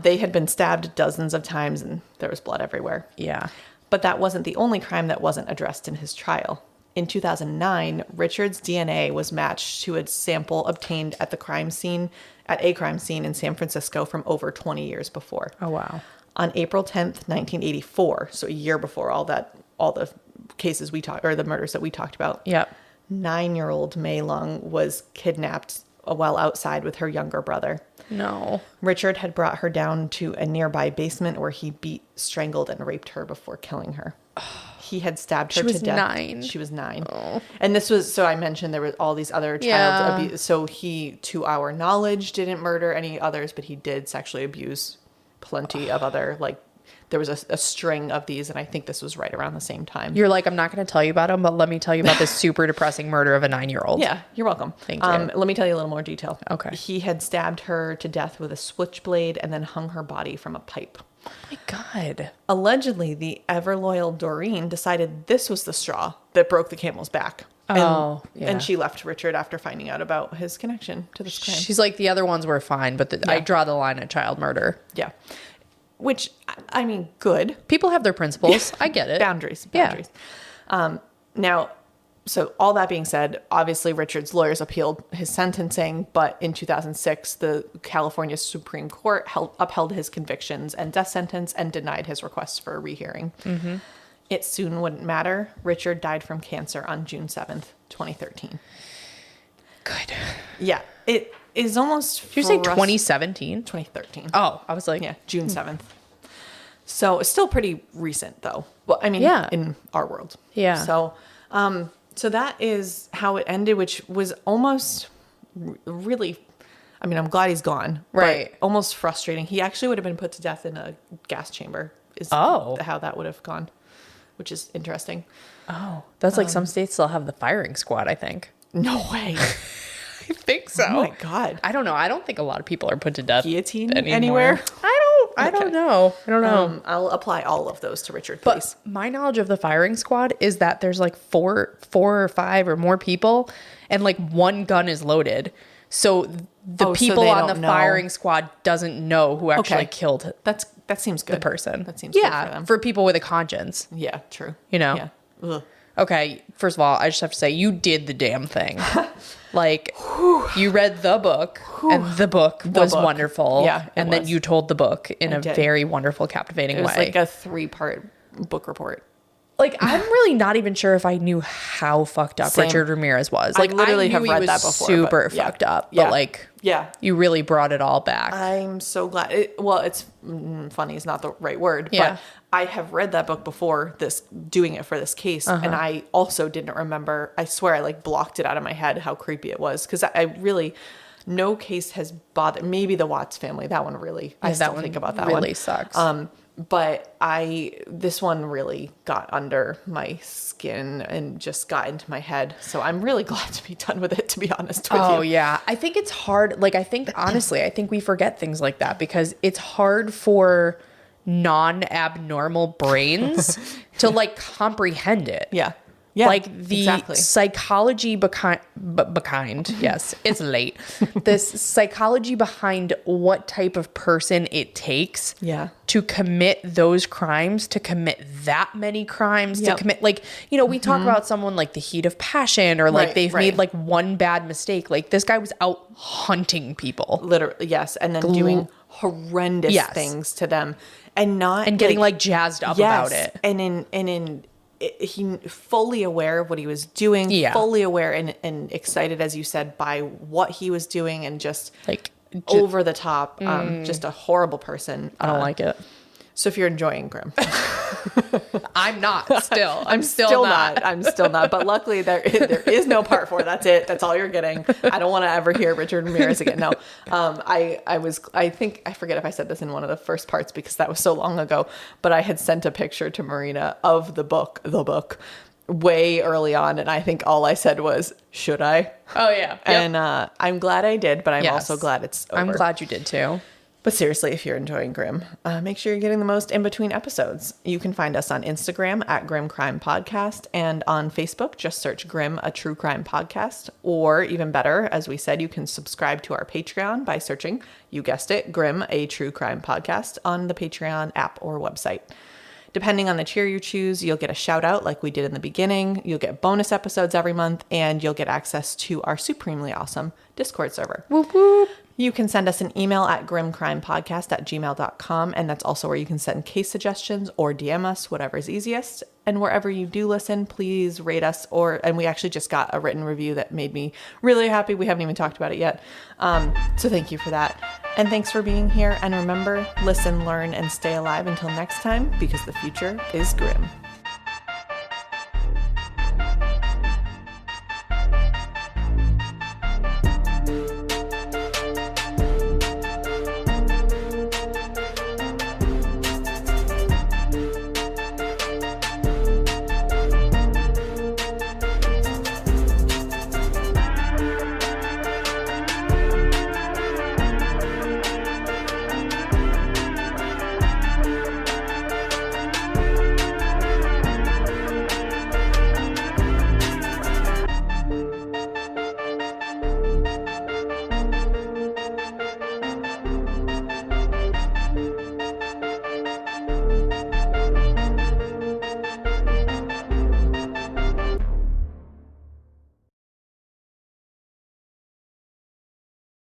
They had been stabbed dozens of times, and there was blood everywhere. Yeah. But that wasn't the only crime that wasn't addressed in his trial. In 2009, Richard's DNA was matched to a sample obtained at a crime scene in San Francisco from over 20 years before. Oh, wow. On April 10th, 1984, so a year before all the cases the murders that we talked about. Yep. 9-year-old Mei Lung was kidnapped while outside with her younger brother. No. Richard had brought her down to a nearby basement where he beat, strangled, and raped her before killing her. He had stabbed her to death. 9. She was 9. Oh. And this was, so I mentioned there were all these other child abuse. So he, to our knowledge, didn't murder any others, but he did sexually abuse plenty of other, like, there was a string of these, and I think this was right around the same time. You're like, I'm not going to tell you about them, but let me tell you about this super depressing murder of a 9-year-old. Yeah, you're welcome. Thank you. Let me tell you a little more detail. Okay. He had stabbed her to death with a switchblade and then hung her body from a pipe. Oh my God. Allegedly, the ever-loyal Doreen decided this was the straw that broke the camel's back. Yeah. And she left Richard after finding out about his connection to this crime. She's like, the other ones were fine, but I draw the line at child murder. Yeah. Which, I mean, good. People have their principles. I get it. Boundaries. Yeah. Now, so all that being said, obviously Richard's lawyers appealed his sentencing, but in 2006, the California Supreme Court upheld his convictions and death sentence and denied his request for a rehearing. Mm-hmm. It soon wouldn't matter. Richard died from cancer on June 7th, 2013. Good. Yeah. It is almost... Did you say 2017? 2013. Oh, I was like... Yeah, June 7th. So it's still pretty recent, though. Well, I mean, in our world. Yeah. So, so that is how it ended, which was almost really... I mean, I'm glad he's gone. Right. But almost frustrating. He actually would have been put to death in a gas chamber. Is how that would have gone, which is interesting. Oh, that's like some states still have the firing squad, I think. No way. I think so. Oh my God. I don't know. I don't think a lot of people are put to death guillotine anymore. Anywhere. I don't know. I don't know. I'll apply all of those to Richard, please. But my knowledge of the firing squad is that there's like four or five or more people, and like one gun is loaded. So the people on the firing squad doesn't know who actually killed that seems good. the person. That seems good for them. For people with a conscience. Yeah, true. You know? Yeah. Ugh. Okay, first of all, I just have to say, you did the damn thing. Like, you read the book, and the book was wonderful. Yeah, and then you told the book in a very wonderful, captivating way. It was like a 3-part book report. Like, I'm really not even sure if I knew how fucked up Same. Richard Ramirez was. I Like, literally knew have he read was that before, super but yeah. fucked up. Yeah. But, like, Yeah. you really brought it all back. I'm so glad. It's funny is not the right word, Yeah. but I have read that book before doing it for this case. And I also didn't remember, I swear I like blocked it out of my head how creepy it was. Cause I really, no case has bothered, maybe the Watts family, that one really, I still think about that one. Really sucks. But this one really got under my skin and just got into my head. So I'm really glad to be done with it, to be honest with you. Oh, yeah. I think it's hard. Like, honestly, I think we forget things like that because it's hard for non-abnormal brains to, like, comprehend it. Yeah. Yeah, like the psychology behind, yes, it's late. This psychology behind what type of person it takes to commit those crimes, to commit that many crimes, to commit, like, you know, we talk about someone like the heat of passion or like they've made like one bad mistake. Like this guy was out hunting people. Literally, yes. And then doing horrendous things to them and getting like jazzed up about it. He fully aware of what he was doing, fully aware and excited, as you said, by what he was doing and just like over the top, just a horrible person. I don't like it. So if you're enjoying Grimm, I'm not still. I'm still not. I'm still not. But luckily there is no part 4. That's it. That's all you're getting. I don't want to ever hear Richard Ramirez again. No. I think, I forget if I said this in one of the first parts because that was so long ago, but I had sent a picture to Marina of the book way early on. And I think all I said was, should I? Oh yeah. Yep. And I'm glad I did, but I'm also glad it's over. I'm glad you did too. But seriously, if you're enjoying Grimm, make sure you're getting the most in between episodes. You can find us on Instagram at Grimm Crime Podcast and on Facebook, just search Grimm, a true crime podcast. Or even better, as we said, you can subscribe to our Patreon by searching, you guessed it, Grimm, a true crime podcast on the Patreon app or website. Depending on the tier you choose, you'll get a shout out like we did in the beginning. You'll get bonus episodes every month and you'll get access to our supremely awesome Discord server. Whoop, whoop. You can send us an email at grimmcrimepodcast@gmail.com, and that's also where you can send case suggestions or DM us, whatever is easiest. And wherever you do listen, please rate us. And we actually just got a written review that made me really happy. We haven't even talked about it yet. So thank you for that. And thanks for being here. And remember, listen, learn, and stay alive until next time, because the future is grim.